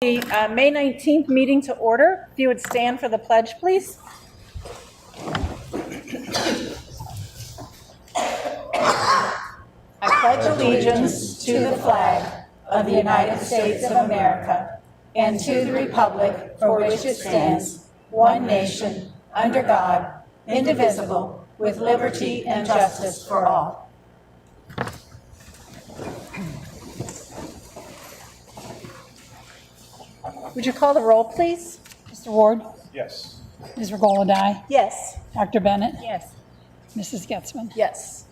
The May 19th meeting to order. If you would stand for the pledge, please. I pledge allegiance to the flag of the United States of America and to the republic for which it stands, one nation, under God, indivisible, with liberty and justice for all. Would you call the roll, please? Mr. Ward? Yes. Ms. Regola-Dye? Yes. Dr. Bennett? Yes. Mrs. Getzman? Yes.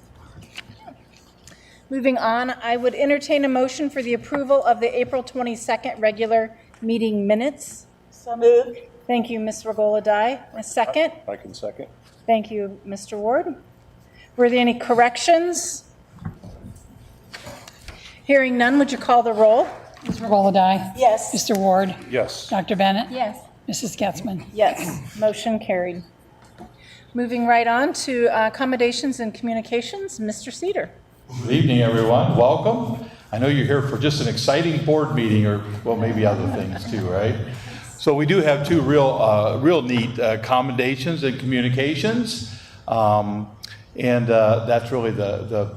Moving on, I would entertain a motion for the approval of the April 22nd regular meeting minutes. So moved. Thank you, Ms. Regola-Dye. A second? I can second. Thank you, Mr. Ward. Were there any corrections? Hearing none, would you call the roll? Ms. Regola-Dye? Yes. Mr. Ward? Yes. Dr. Bennett? Yes. Mrs. Getzman? Yes, motion carried. Moving right on to accommodations and communications, Mr. Cedar. Good evening, everyone. Welcome. I know you're here for just an exciting board meeting, or well, maybe other things too, right? So we do have two real neat accommodations and communications, and that's really the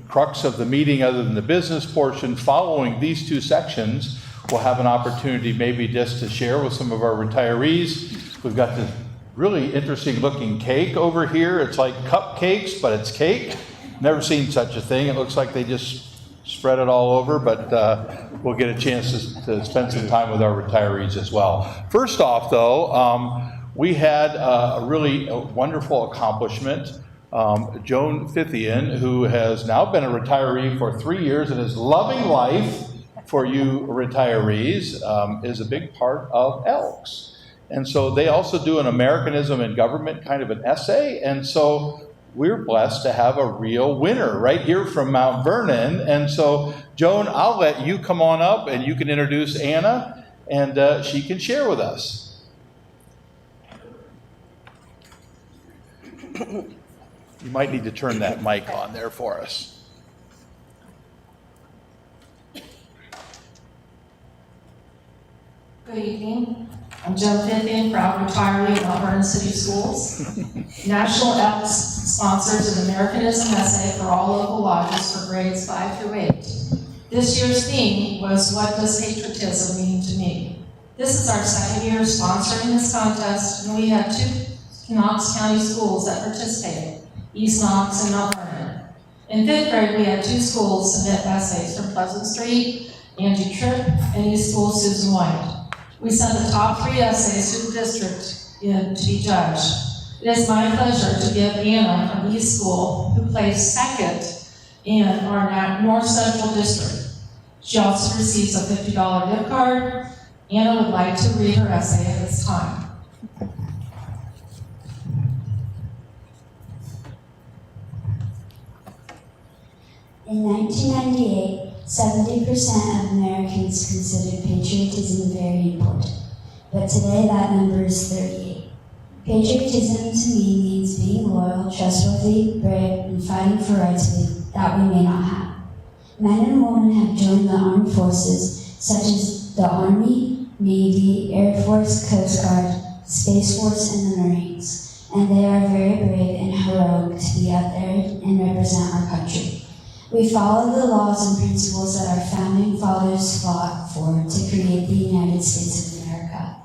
crux of the meeting. Other than the business portion, following these two sections, we'll have an opportunity maybe just to share with some of our retirees. We've got this really interesting looking cake over here. It's like cupcakes, but it's cake. Never seen such a thing. It looks like they just spread it all over, but we'll get a chance to spend some time with our retirees as well. First off, though, we had a really wonderful accomplishment. Joan Fithian, who has now been a retiree for 3 years and is loving life for you retirees, is a big part of Elks. And so they also do an Americanism in Government kind of an essay. And so we're blessed to have a real winner right here from Mount Vernon. And so, Joan, I'll let you come on up and you can introduce Anna, and she can share with us. You might need to turn that mic on there for us. Good evening. I'm Joan Fithian, proud retiree of Mount Vernon City Schools. National Elks sponsors an Americanism essay for all local lodges for grades 5 through 8. This year's theme was, "What does patriotism mean to me?" This is our second year sponsoring this contest, and we had 2 Knox County schools that participated, East Knox and Mount Vernon. In 5th grade, we had 2 schools submit essays from Pleasant Street, Angie Tripp, and East School Susan White. We sent the top 3 essays to the district to be judged. It is my pleasure to give Anna from East School, who placed 2nd in our North Central District. She also receives a $50 gift card. Anna would like to read her essay at this time. In 1998, 70% of Americans considered patriotism very important, but today that number is 38. Patriotism to me means being loyal, trustworthy, brave, and fighting for rights that we may not have. Men and women have joined the armed forces, such as the Army, Navy, Air Force, Coast Guard, Space Force, and the Marines, and they are very brave and heroic to be out there and represent our country. We follow the laws and principles that our founding fathers fought for to create the United States of America.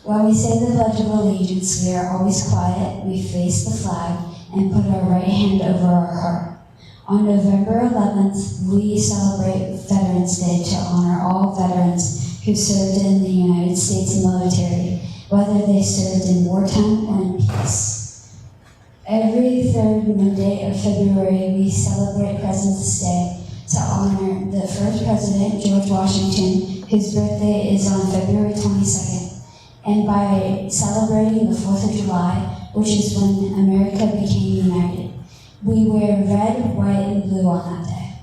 When we say the Pledge of Allegiance, we are always quiet, we face the flag, and put our right hand over our heart. On November 11th, we celebrate Veterans Day to honor all veterans who served in the United States military, whether they served in wartime or in peace. Every 3rd Monday of February, we celebrate President's Day to honor the first president, George Washington, whose birthday is on February 22nd, and by celebrating the 4th of July, which is when America became united. We wear red, white, and blue on that day.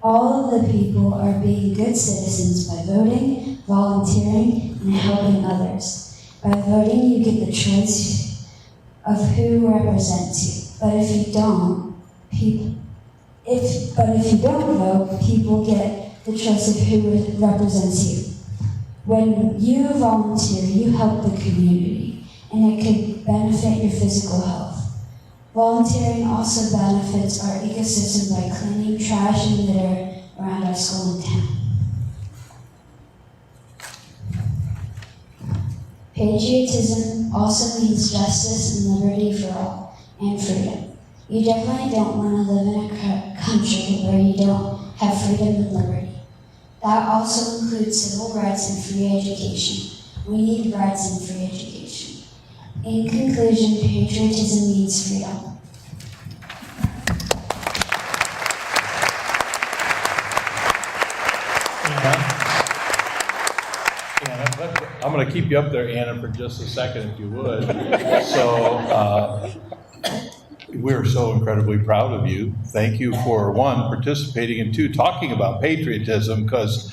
All of the people are being good citizens by voting, volunteering, and helping others. By voting, you get the choice of who represents you. But if you don't, vote, people get the choice of who represents you. When you volunteer, you help the community, and it could benefit your physical health. Volunteering also benefits our ecosystem by cleaning trash and litter around our school and town. Patriotism also means justice and liberty for all, and freedom. You definitely don't want to live in a country where you don't have freedom and liberty. That also includes civil rights and free education. We need rights and free education. In conclusion, patriotism means freedom. I'm going to keep you up there, Anna, for just a second, if you would. So, we're so incredibly proud of you. Thank you for, one, participating, and two, talking about patriotism, because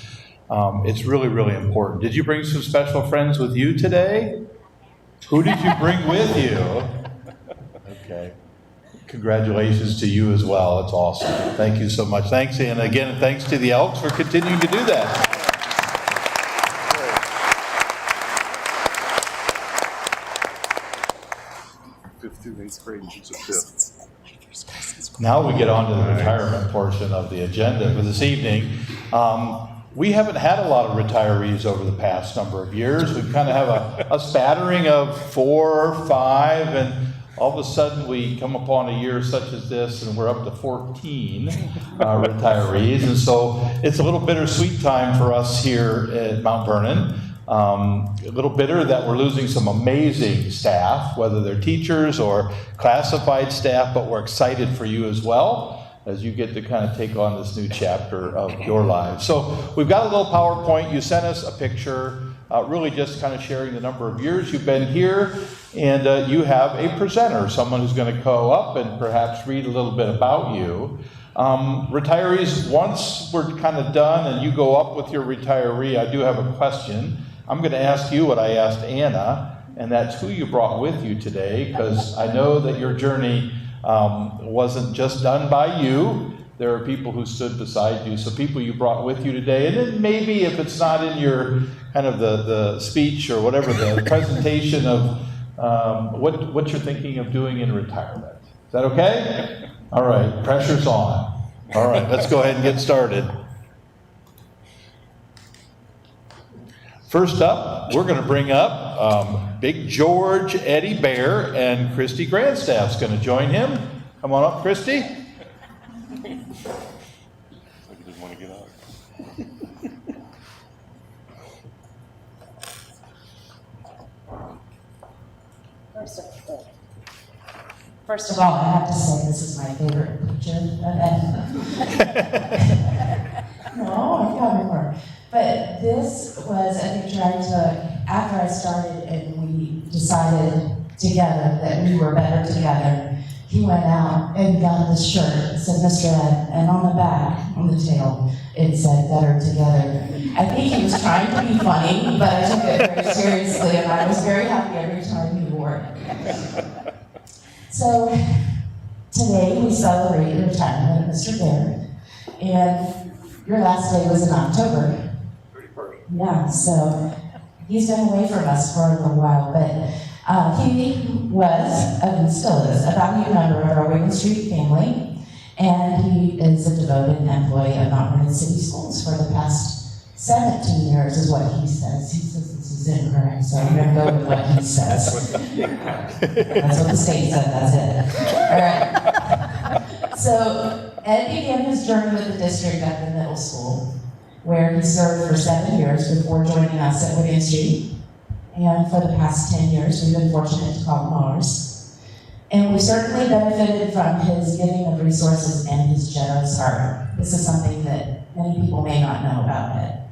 it's really, really important. Did you bring some special friends with you today? Who did you bring with you? Okay. Congratulations to you as well. It's awesome. Thank you so much. Thanks, Anna. Again, thanks to the Elks for continuing to do that. Now we get on to the retirement portion of the agenda for this evening. We haven't had a lot of retirees over the past number of years. We kind of have a spattering of 4 or 5, and all of a sudden we come upon a year such as this, and we're up to 14 retirees. And so it's a little bittersweet time for us here at Mount Vernon. A little bitter that we're losing some amazing staff, whether they're teachers or classified staff, but we're excited for you as well as you get to kind of take on this new chapter of your lives. So we've got a little PowerPoint. You sent us a picture, really just kind of sharing the number of years you've been here, and you have a presenter, someone who's going to go up and perhaps read a little bit about you. Retirees, once we're kind of done and you go up with your retiree, I do have a question. I'm going to ask you what I asked Anna, and that's who you brought with you today, because I know that your journey wasn't just done by you. There are people who stood beside you, so people you brought with you today. And then maybe if it's not in your kind of the speech or whatever, the presentation of what you're thinking of doing in retirement. Is that okay? All right, pressure's on. All right, let's go ahead and get started. First up, we're going to bring up Big George Eddie Bear, and Christy Grandstaff's going to join him. Come on up, Christy. First of all, I have to say this is my favorite picture of Ed. No, I've got more. But this was a picture I took after I started and we decided together that we were better together. He went out and got this shirt that said Mr. Ed, and on the back, on the tail, it said better together. I think he was trying to be funny, but I took it very seriously, and I was very happy every time he wore it. So today we celebrate the retirement of Mr. Bear, and your last day was in October. 31st. Yeah, so he's been away from us for a little while, but he was, and still is, a valued member of our Wigan Street family, and he is a devoted employee of Mount Vernon City Schools for the past 17 years, is what he says. He says this is incorrect, so I'm going to go with what he says. That's what the state said, that's it. All right. So Ed began his journey with the district at the middle school, where he served for 7 years before joining us at Wigan Street. And for the past 10 years, we've been fortunate to call him ours. And we've certainly benefited from his giving of resources and his generous heart. This is something that many people may not know about Ed.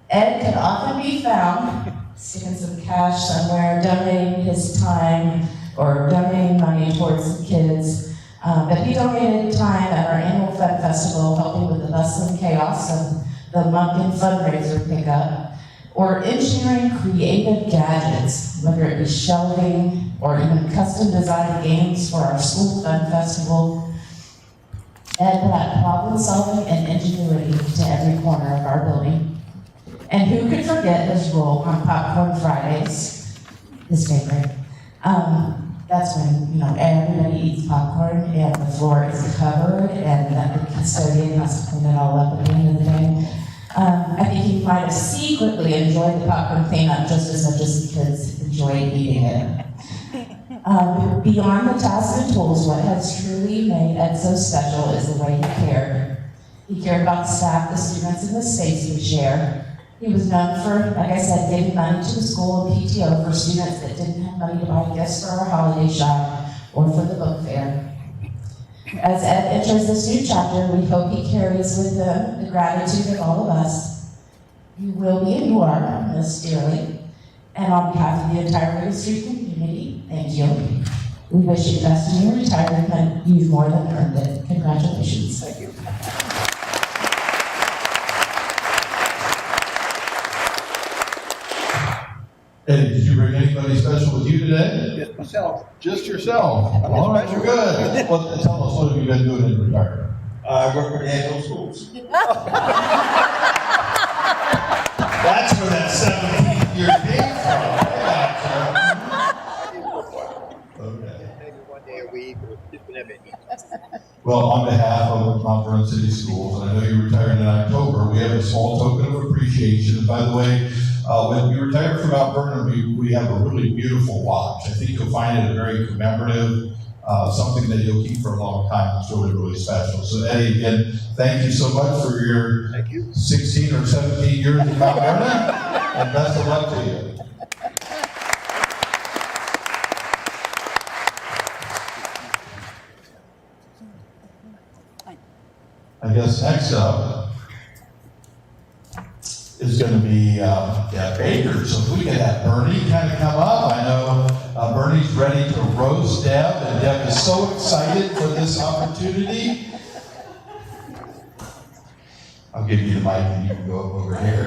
Ed can often be found sticking some cash somewhere, donating his time, or donating money towards the kids. But he donated time at our annual Fun Festival, helping with the bustling chaos of the Mumpkin fundraiser pickup, or engineering creative gadgets, whether it be shelving or even custom designed games for our school Fun Festival. Ed brought problem solving and ingenuity to every corner of our building. And who could forget his role on Popcorn Fridays, his favorite. That's when, everybody eats popcorn and the floor is covered and the custodian has to clean it all up at the end of the day. I think he might have secretly enjoyed the popcorn cleanup just as much as the kids enjoyed eating it. Beyond the tasks and tools, what has truly made Ed so special is the way he cared. He cared about the staff, the students, and the space we share. He was known for, like I said, giving money to the school and PTO for students that didn't have money to buy gifts for our holiday shop or for the book fair. As Ed enters this new chapter, we hope he carries with him the gratitude of all of us. You will be and you are missed dearly. And on behalf of the entire River Street community, thank you. We wish you the best in your retirement. You've more than earned it. Congratulations. Thank you. Eddie, did you bring anybody special with you today? Just myself. Just yourself? All right, special. good. Well, tell us, what have you been doing in retirement? I work for the annual schools. That's where that 17 year came from. Okay. Maybe one day a week or just whatever. Well, on behalf of Mount Vernon City Schools, and I know you retired in October, we have a small token of appreciation. And by the way, when you retire from Mount Vernon, we have a really beautiful watch. I think you'll find it a very commemorative, something that you'll keep for a long time. It's really, really special. So Eddie, again, thank you so much for your 16 or 17 years at Mount Vernon, and best of luck to you. I guess next up is going to be Baker. So if we could have Bernie kind of come up. I know Bernie's ready to roast Deb, and Deb is so excited for this opportunity. I'll give you the mic and you can go over here.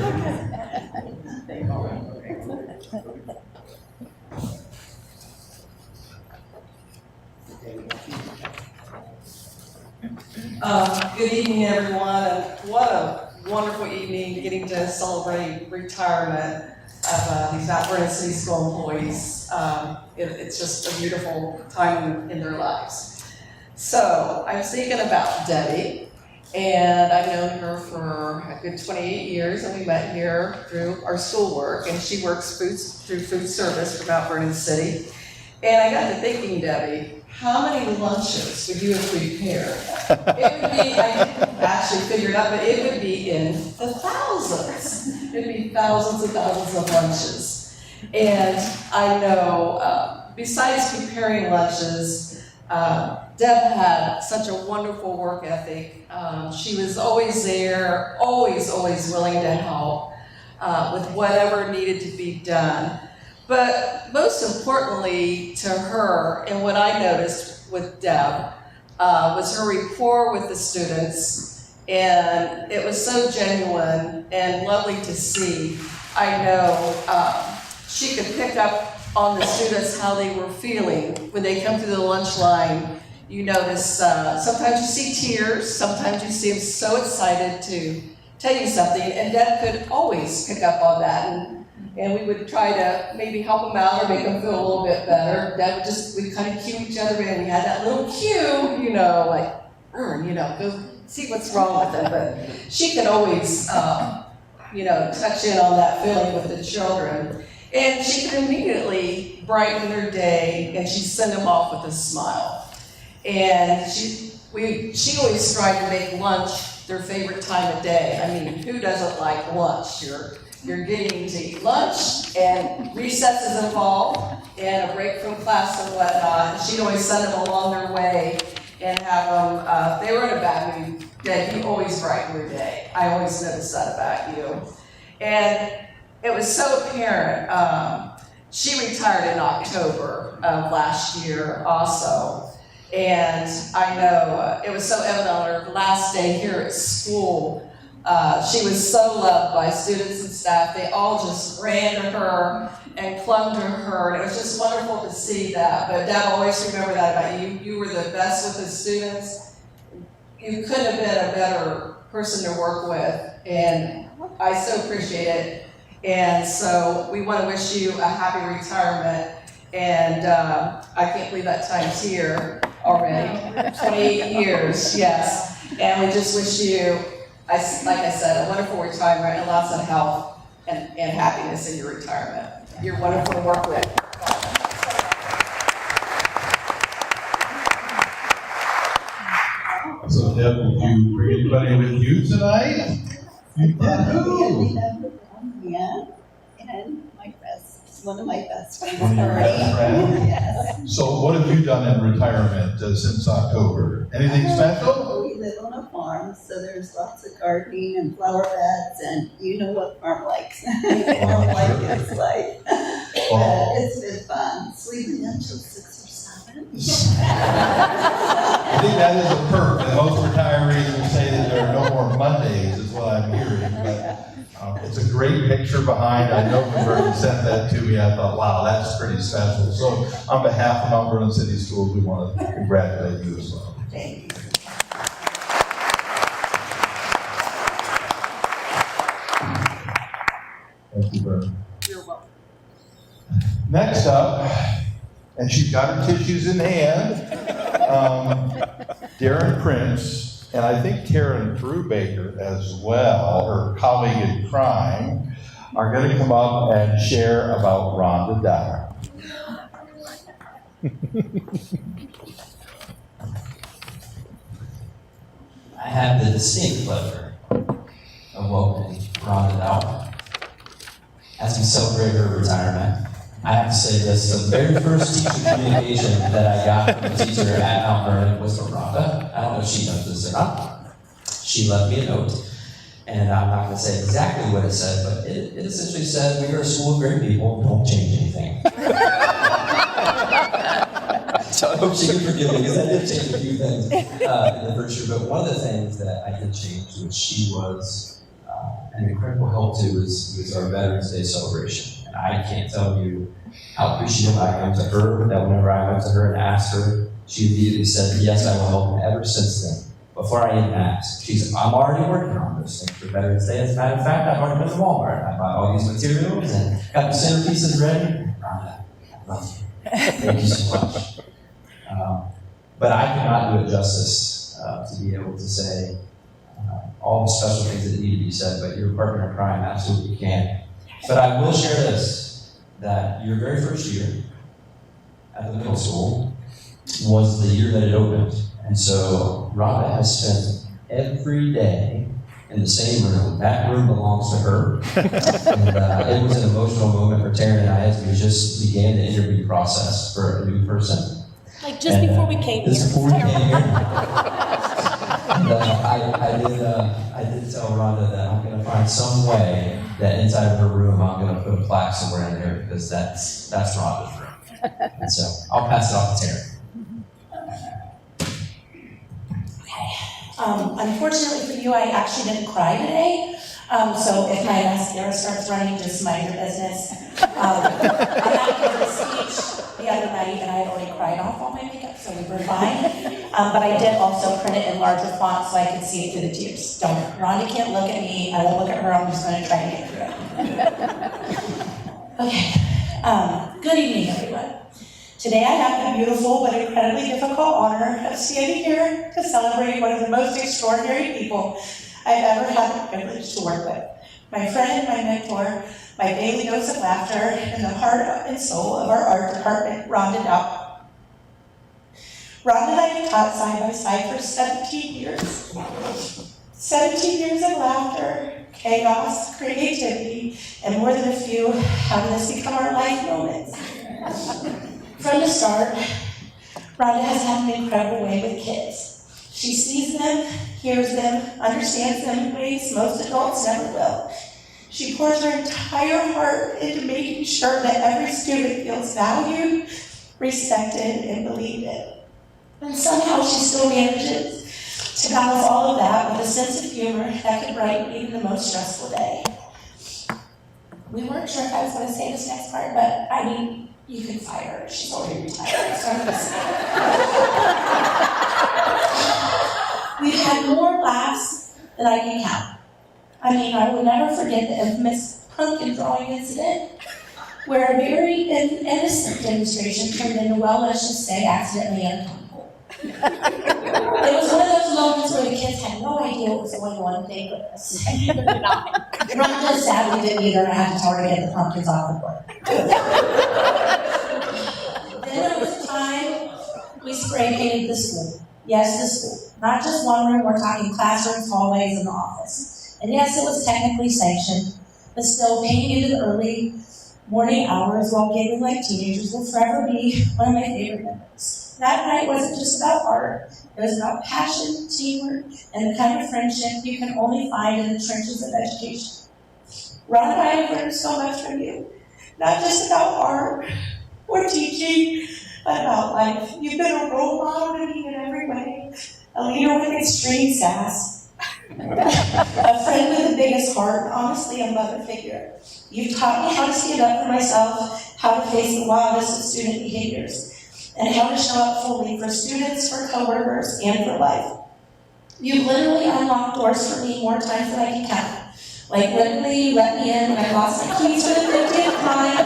Good evening, everyone, and what a wonderful evening getting to celebrate retirement of these Mount Vernon City School employees. It's just a beautiful time in their lives. So I'm thinking about Debbie, and I've known her for a good 28 years, and we met here through our schoolwork, and she works through food service for Mount Vernon City. And I got to thinking, Debbie, how many lunches would you have prepared? It would be, I didn't actually figure it out, but it would be in the thousands. It'd be thousands and thousands of lunches. And I know, besides preparing lunches, Deb had such a wonderful work ethic. She was always there, always willing to help with whatever needed to be done. But most importantly to her, and what I noticed with Deb, was her rapport with the students, and it was so genuine and lovely to see. I know she could pick up on the students how they were feeling when they come through the lunch line. You notice sometimes you see tears, sometimes you see them so excited to tell you something, and Deb could always pick up on that. And we would try to maybe help them out or make them feel a little bit better. Deb we'd kind of cue each other in. We had that little cue, like, go see what's wrong with them. But she could always, touch in on that feeling with the children. And she could immediately brighten their day, and she'd send them off with a smile. And she always tried to make lunch their favorite time of day. I mean, who doesn't like lunch? You're getting to eat lunch, and recess is involved, and a break from class and whatnot. And she'd always send them along their way and have them, if they were in a bad mood, Dad, you always brighten your day. I always noticed that about you. And it was so apparent. She retired in October of last year also. And I know it was so evident on her last day here at school. She was so loved by students and staff. They all just ran to her and clung to her. And it was just wonderful to see that. But Deb, always remember that about you. You were the best with the students. You couldn't have been a better person to work with. And I so appreciate it. And so we want to wish you a happy retirement. And I can't believe that time's here already. 28 years, yes. And we just wish you, like I said, a wonderful retirement and lots of health and happiness in your retirement. You're wonderful to work with. So Deb, will you bring anybody with you tonight? You did. Who? Yeah, and one of my best friends. One of your best friends? Yes. So what have you done in retirement since October? Anything special? We live on a farm, so there's lots of gardening and flower beds, and you know what farm likes. Farm like it's like. But it's been fun, sleeping until 6 or 7. I think that is a perk, and most retirees will say that there are no more Mondays, is what I'm hearing, but it's a great picture behind. I know when Vernon sent that to me, I thought, wow, that's pretty special. So on behalf of Mount Vernon City Schools, we want to congratulate you as well. Thank you. Thank you, Vernon. You're welcome. Next up, and she's got her tissues in hand, Darren Prince, and I think Taryn Brubaker as well, her colleague in crime, are going to come up and share about Rhonda Dyer. I have the distinct pleasure of welcoming Rhonda Dyer as we celebrate her retirement. I have to say this, the very first teacher communication that I got from a teacher at Mount Vernon was from Rhonda. I don't know if she knows this or not. She left me a note, and I'm not going to say exactly what it said, but it essentially said, "We are a school of great people, don't change anything." So I hope she can forgive me, because I did change a few things in the first year, but one of the things that I did change, which she was an incredible help to, was our Veterans Day celebration. And I can't tell you how appreciative I am to her, that whenever I went to her and asked her, she immediately said, "Yes, I will help." And ever since then, before I even asked, she said, "I'm already working on those things for Veterans Day. As a matter of fact, I've already been to Walmart. I bought all these materials and got the centerpieces ready." Rhonda, I love you. Thank you so much. But I could not do it justice to be able to say all the special things that need to be said, but your partner in crime absolutely can. But I will share this, that your very first year at the middle school was the year that it opened. And so Rhonda has spent every day in the same room. That room belongs to her. And it was an emotional moment for Taryn and I as we just began the interview process for a new person. Like just before we came here. Just before we came here. And I did tell Rhonda that I'm going to find some way that inside of her room I'm going to put a plaque somewhere in there, because that's Rhonda's room. And so I'll pass it off to Taryn. Unfortunately for you, I actually didn't cry today. So if my mascara starts running, just mind your business. I had to give a speech the other night, and I had already cried off all my makeup, so we were fine. But I did also print it in larger font so I could see it through the tears. Rhonda can't look at me. I won't look at her. I'm just going to try and get through it. Okay. Good evening, everyone. Today I have the beautiful but incredibly difficult honor of standing here to celebrate one of the most extraordinary people I've ever had the privilege to work with. My friend, my mentor, my daily dose of laughter, and the heart and soul of our art department, Rhonda Dyer. Rhonda and I have taught side by side for 17 years. 17 years of laughter, chaos, creativity, and more than a few, how did this become our life moments? From the start, Rhonda has had an incredible way with kids. She sees them, hears them, understands them in ways most adults never will. She pours her entire heart into making sure that every student feels valued, respected, and believed in. And somehow she still manages to balance all of that with a sense of humor that could brighten even the most stressful day. We weren't sure if I was going to say this next part, but I mean, you can fire her. She's already retired, so I'm going to say it. We've had more laughs than I can count. I mean, I will never forget the infamous pumpkin drawing incident, where a very innocent demonstration turned into, well, let's just say, accidentally uncomfortable. It was one of those moments where the kids had no idea what was going on, thank goodness. Rhonda sadly didn't either, and I had to tell her to get the pumpkins off the board. Then there was a time we spray painted the school. Yes, the school. Not just one room, we're talking classrooms, hallways, and the office. And yes, it was technically sanctioned, but still, painting into the early morning hours while giggling like teenagers will forever be one of my favorite memories. That night wasn't just about art, it was about passion, teamwork, and the kind of friendship you can only find in the trenches of education. Ron and I have learned so much from you, not just about art or teaching, but about life. You've been a role model to me in every way, a leader with extreme sass, a friend with the biggest heart, honestly a mother figure. You've taught me how to stand up for myself, how to face the wildest of student behaviors, and how to show up fully for students, for coworkers, and for life. You've literally unlocked doors for me more times than I can count. Like literally, you let me in when I lost my keys for the 50th time,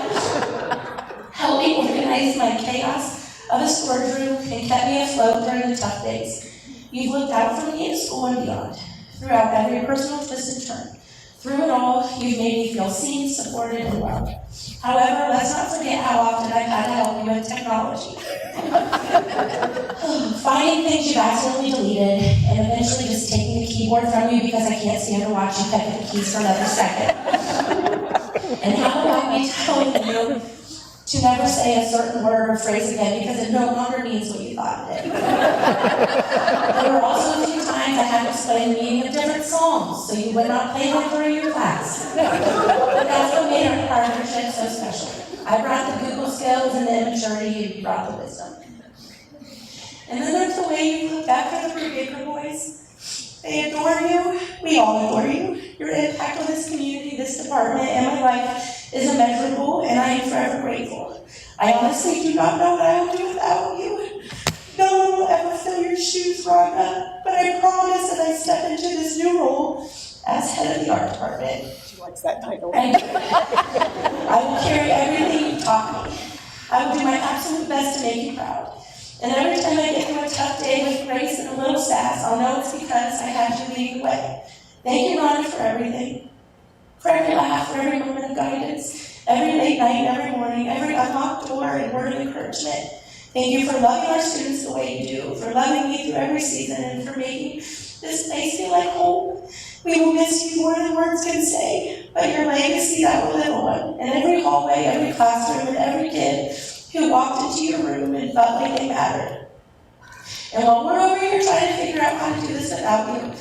helped me organize my chaos of a storage room, and kept me afloat during the tough days. You've looked out for me in school and beyond, throughout every personal twist and turn. Through it all, you've made me feel seen, supported, and loved. However, let's not forget how often I've had to help you with technology. Finding things you've accidentally deleted, and eventually just taking the keyboard from you because I can't stand to watch you peck at the keys for another second. And how about me telling you to never say a certain word or phrase again because it no longer means what you thought it did. There were also a few times I had to explain the meaning of different songs so you would not play them during your class. But that's what made our partnership so special. I brought the Google skills and the immaturity, and you brought the wisdom. And then there's the way you look back at the Brigade boys. They adore you. We all adore you. Your impact on this community, this department, and my life is immeasurable, and I am forever grateful. I honestly do not know what I would do without you. No one will ever fill your shoes, Rhonda, but I promise as I step into this new role as head of the art department. She likes that title. I will carry everything you taught me. I will do my absolute best to make you proud. And every time I get through a tough day with grace and a little sass, I'll know it's because I had you leading the way. Thank you, Rhonda, for everything. For every laugh, for every moment of guidance, every late night, every morning, every unlocked door and word of encouragement. Thank you for loving our students the way you do, for loving me through every season, and for making this place feel like home. We will miss you more than words can say, but your legacy that will live on in every hallway, every classroom, and every kid who walked into your room and felt like they mattered. And while we're over here trying to figure out how to do this without you,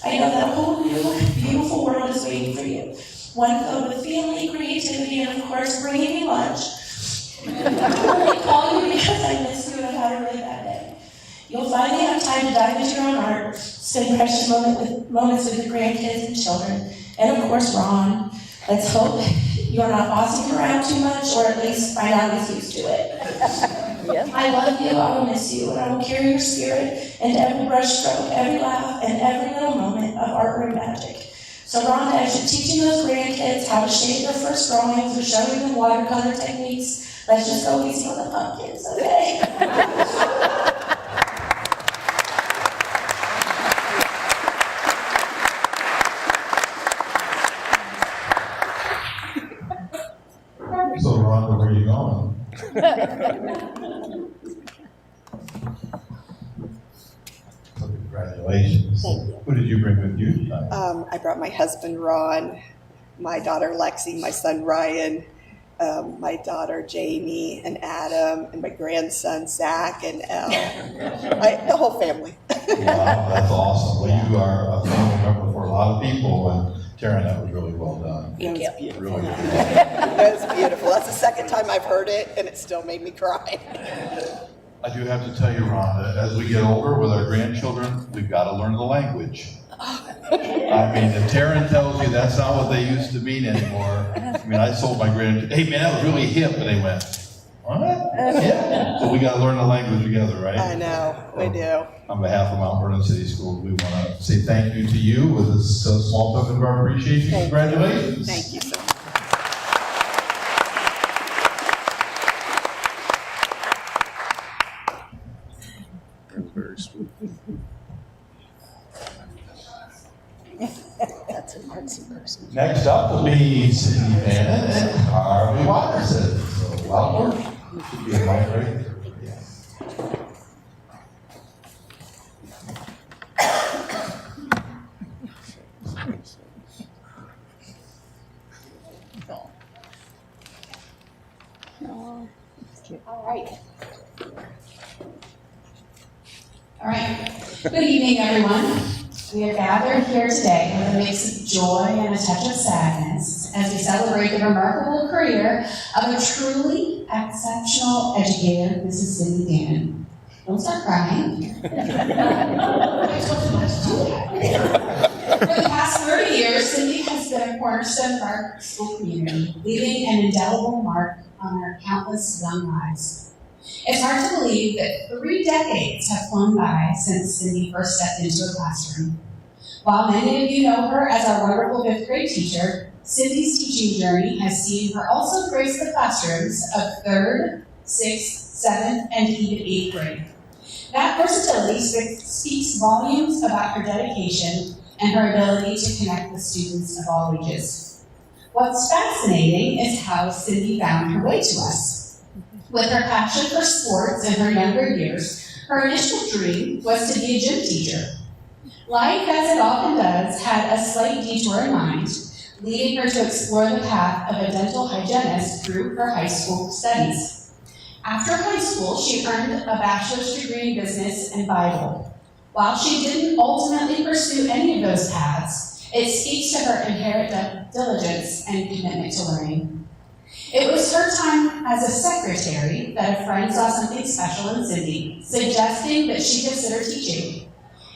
I know that a whole new, beautiful world is waiting for you. One filled with family, creativity, and of course, bringing you lunch. I call you because I miss you and I've had a really bad day. You'll finally have time to dive into your own art, spend precious moments with your grandkids and children, and of course, Ron. Let's hope you're not bossing around too much, or at least find out he's used to it. I love you, I will miss you, and I will carry your spirit into every brush stroke, every laugh, and every little moment of art room magic. So Rhonda, as you're teaching those grandkids how to shade their first drawings or showing them watercolor techniques, let's just go easy on the pumpkins, okay? So Rhonda, where are you going? So congratulations. Thank you. Who did you bring with you tonight? I brought my husband Ron, my daughter Lexi, my son Ryan, my daughter Jamie and Adam, and my grandson Zach and Elle. The whole family. Wow, that's awesome. Well, you are a family member for a lot of people, and Taryn, that was really well done. It was beautiful. Really good. It was beautiful. That's the second time I've heard it, and it still made me cry. I do have to tell you, Rhonda, as we get older with our grandchildren, we've got to learn the language. I mean, if Taryn tells you that's not what they used to mean anymore, I mean, I told my grandchildren, hey man, that was really hip, and they went, what? Yeah. So Well, we gotta learn the language together, right? I know, we do. On behalf of Mount Vernon City Schools, we want to say thank you to you with this small token of our appreciation. Thank you. Congratulations. Thank you so much. Very sweet. That's an artsy person. Next up will be Cindy Vernon and Harvey Watterson. So welcome. Should be a mic right there. All right. Good evening, everyone. We are gathered here today with a mix of joy and a touch of sadness as we celebrate the remarkable career of a truly exceptional educator, Mrs. Cindy Vernon. Don't start crying. I told you not to do that. For the past 30 years, Cindy has been a cornerstone of our school community, leaving an indelible mark on our countless young lives. It's hard to believe that 3 decades have flown by since Cindy first stepped into a classroom. While many of you know her as our wonderful 5th grade teacher, Cindy's teaching journey has seen her also grace the classrooms of 3rd, 6th, 7th, and even 8th grade. That versatility speaks volumes about her dedication and her ability to connect with students of all ages. What's fascinating is how Cindy found her way to us. With her passion for sports in her younger years, her initial dream was to be a gym teacher. Life, as it often does, had a slight detour in mind, leading her to explore the path of a dental hygienist through her high school studies. After high school, she earned a bachelor's degree in business and Bible. While she didn't ultimately pursue any of those paths, it speaks to her inherent diligence and commitment to learning. It was her time as a secretary that a friend saw something special in Cindy, suggesting that she consider teaching.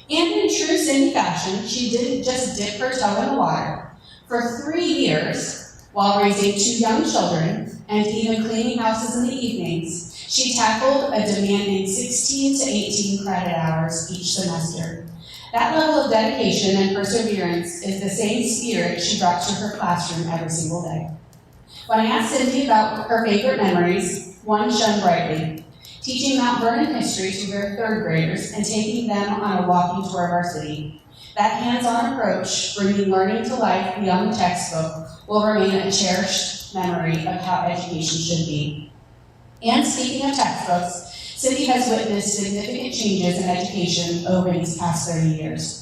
And in true Cindy fashion, she didn't just dip her toe in the water. For 3 years, while raising 2 young children and even cleaning houses in the evenings, she tackled a demanding 16 to 18 credit hours each semester. That level of dedication and perseverance is the same spirit she brought to her classroom every single day. When I asked Cindy about her favorite memories, one shone brightly: teaching Mount Vernon history to her 3rd graders and taking them on a walking tour of our city. That hands-on approach, bringing learning to life beyond the textbook, will remain a cherished memory of how education should be. And speaking of textbooks, Cindy has witnessed significant changes in education over these past 30 years.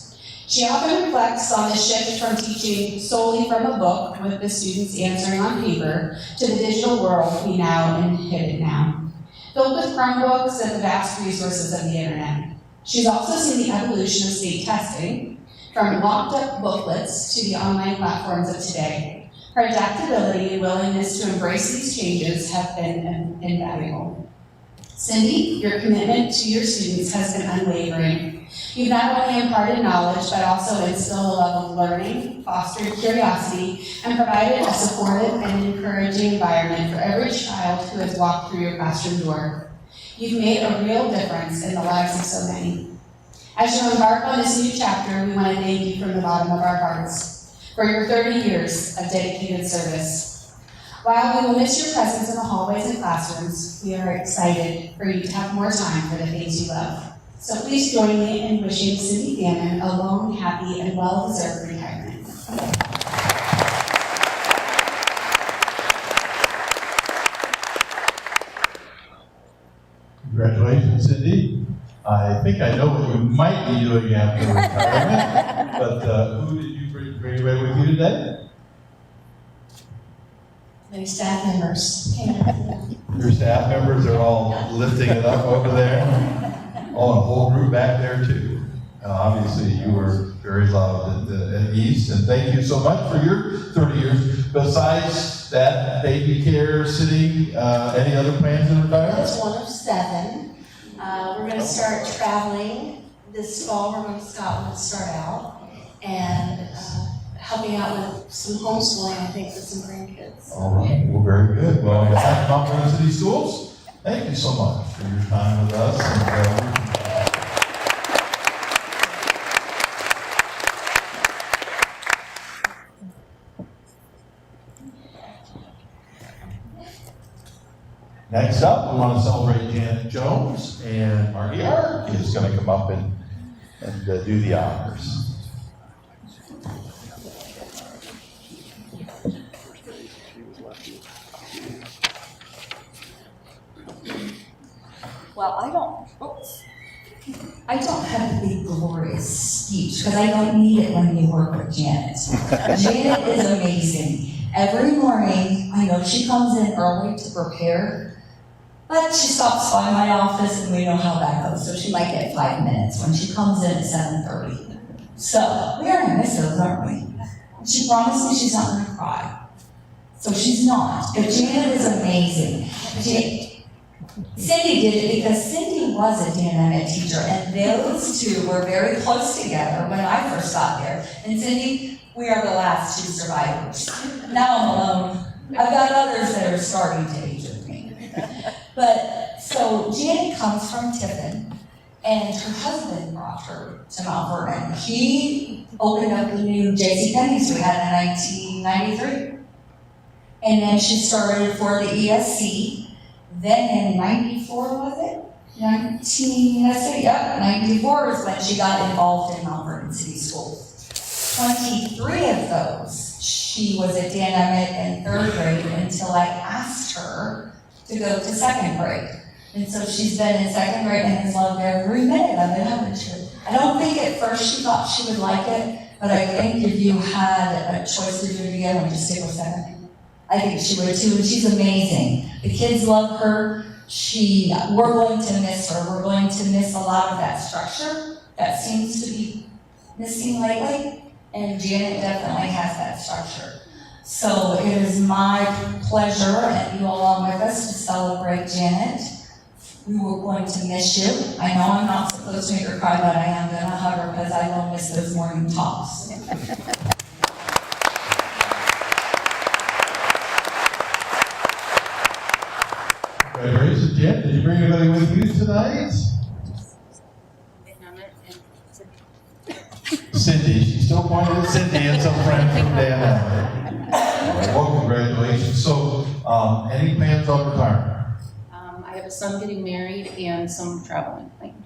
She often reflects on the shift from teaching solely from a book with the students answering on paper to the digital world we now inhabit now, filled with Chromebooks and the vast resources of the internet. She's also seen the evolution of state testing, from locked up booklets to the online platforms of today. Her adaptability and willingness to embrace these changes have been invaluable. Cindy, your commitment to your students has been unwavering. You've not only imparted knowledge, but also instilled a love of learning, fostered curiosity, and provided a supportive and encouraging environment for every child who has walked through your classroom door. You've made a real difference in the lives of so many. As you embark on this new chapter, we want to thank you from the bottom of our hearts for your 30 years of dedicated service. While we will miss your presence in the hallways and classrooms, we are excited for you to have more time for the things you love. So please join me in wishing Cindy Vernon a long, happy, and well-deserved retirement. Congratulations, Cindy. I think I know what you might be doing after retirement, but who did you bring away with you today? Many staff members. Your staff members are all lifting it up over there. Oh, and a whole group back there too. Obviously, you were very loved at East, and thank you so much for your 30 years. Besides that baby care sitting, any other plans in retirement? That's one of 7. We're going to start traveling this fall. We're going to Scotland to start out, and helping out with some homeschooling, I think, with some grandkids. All right, well, very good. Well, on behalf of Mount Vernon City Schools, thank you so much. for your time with us. Next up, we want to celebrate Janet Jones, and Marty Ark is going to come up and do the honors. Well, I don't have a big glorious speech because I don't need it when you work with Janet. Janet is amazing. Every morning, I know she comes in early to prepare, but she stops by my office and we know how that goes, so she might get 5 minutes when she comes in at 7:30. So, we are gonna miss those, aren't we? She promised me she's not gonna cry. So she's not, but Janet is amazing. Cindy did it because Cindy was a dynamic teacher, and those two were very close together when I first got there. And Cindy, we are the last two survivors. Now I'm alone. I've got others that are starting to age with me. But, so Janet comes from Tiffin, and her husband brought her to Mount Vernon. He opened up the new JCPenney's we had in 1993. And then she started for the ESC. Then in 94, was it? 94 is when she got involved in Mount Vernon City Schools. 23 of those, she was a dynamic in 3rd grade until I asked her to go to 2nd grade. And so she's been in 2nd grade and has loved every minute of it, haven't she? I don't think at first she thought she would like it, but I think if you had a choice to do it again, would you stick with 2nd? I think she would too, and she's amazing. The kids love her. We're going to miss her. We're going to miss a lot of that structure that seems to be missing lately, and Janet definitely has that structure. So it is my pleasure, and you along with us, to celebrate Janet. We were going to miss you. I know I'm not supposed to make her cry, but I am going to hug her because I will miss those morning talks. Congratulations, Jen. Did you bring anybody with you tonight? Cindy. She's still pointing at Cindy and some friends from Dan. Well, congratulations. So, any plans on retirement? I have a son getting married and some traveling planned.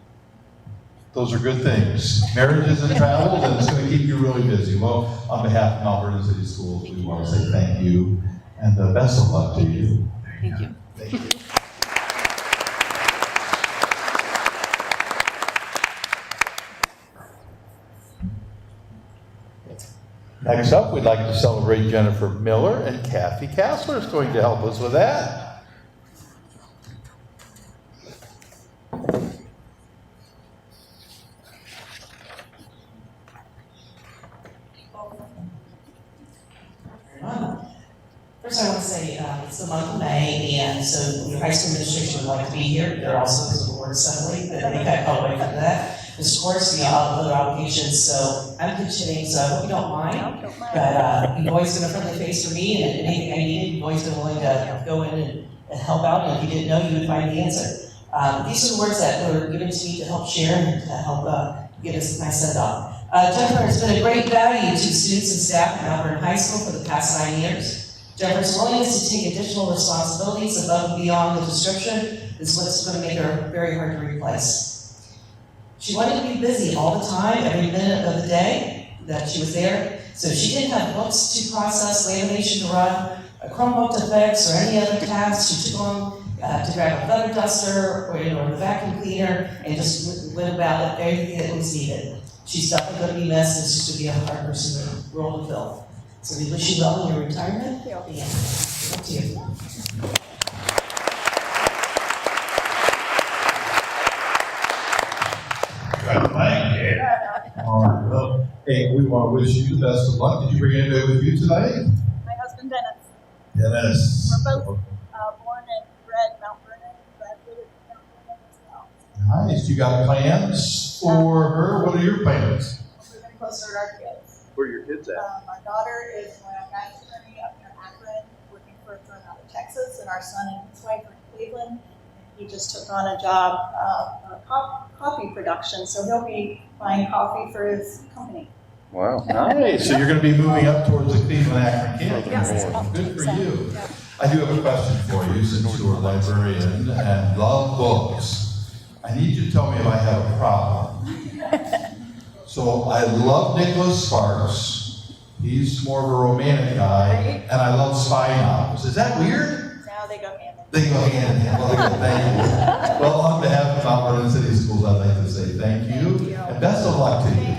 Those are good things. Marriages and travels, and it's going to keep you really busy. Well, on behalf of Mount Vernon City Schools, we want to say thank you and best of luck to you. Thank you. Thank you. Next up, we'd like to celebrate Jennifer Miller, and Kathy Kassler is going to help us with that. First, I want to say it's the month of May, and so your high school administration would like to be here. They're also the board assembly, but they got called away from that. Of course, the other obligations, so I'm pitching, so I hope you don't mind. But you've always been a friendly face for me, and anything I needed, you've always been willing to go in and help out, and if you didn't know, you would find the answer. These are the words that were given to me to help share and to help get us my send off. Jennifer has been a great value to students and staff at Mount Vernon High School for the past 9 years. Jennifer's willingness to take additional responsibilities above and beyond the description is what's going to make her very hard to replace. She wanted to be busy all the time, every minute of the day that she was there, so she didn't have books to process, lamination to run, a Chromebook to fix, or any other tasks. She took on to grab a feather duster or the vacuum cleaner and just went about it, everything that was needed. She's definitely going to be missed, and she's going to be a hard person to roll to fill. So we wish you well in your retirement. Yeah. Up to you. Thank you. All right, well, hey, we want to wish you the best of luck. Did you bring anybody with you today? My husband Dennis. Dennis. We're both born and bred Mount Vernon, graduated from Mount Vernon as well. Nice. You got plans for her? What are your plans? We're going to closer to our kids. Where are your kids at? Our daughter is my master's attorney up near Akron, working for a firm out of Texas, and our son and his wife are in Cleveland. And he just took on a job coffee production, so he'll be buying coffee for his company. Wow, nice. So you're going to be moving up towards the Cleveland Akron campus. Yes. Good for you. I do have a question for you, since you're a librarian and love books. I need you to tell me if I have a problem. So I love Nicholas Sparks. He's more of a romantic guy, and I love spy novels. Is that weird? Now they go hand in hand. They go hand in hand. Well, good. Thank you. Well, on behalf of Mount Vernon City Schools, I'd like to say thank you and best of luck to you.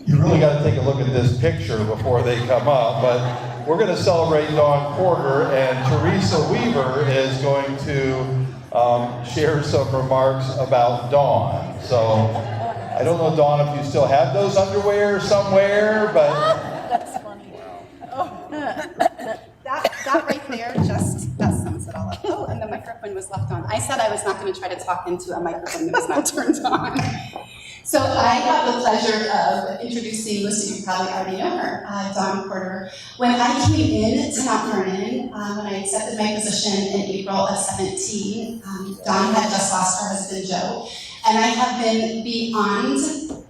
You really got to take a look at this picture before they come up, but we're going to celebrate Dawn Porter, and Teresa Weaver is going to share some remarks about Dawn. So I don't know, Dawn, if you still have those underwear somewhere, but... That's funny. That right there that sums it all up. Oh, and the microphone was left on. I said I was not going to try to talk into a microphone that was not turned on. So I have the pleasure of introducing, most of you probably already know her, Dawn Porter. When I came in to Mount Vernon, when I accepted my position in April of 17, Dawn had just lost her husband, Joe. And I have been beyond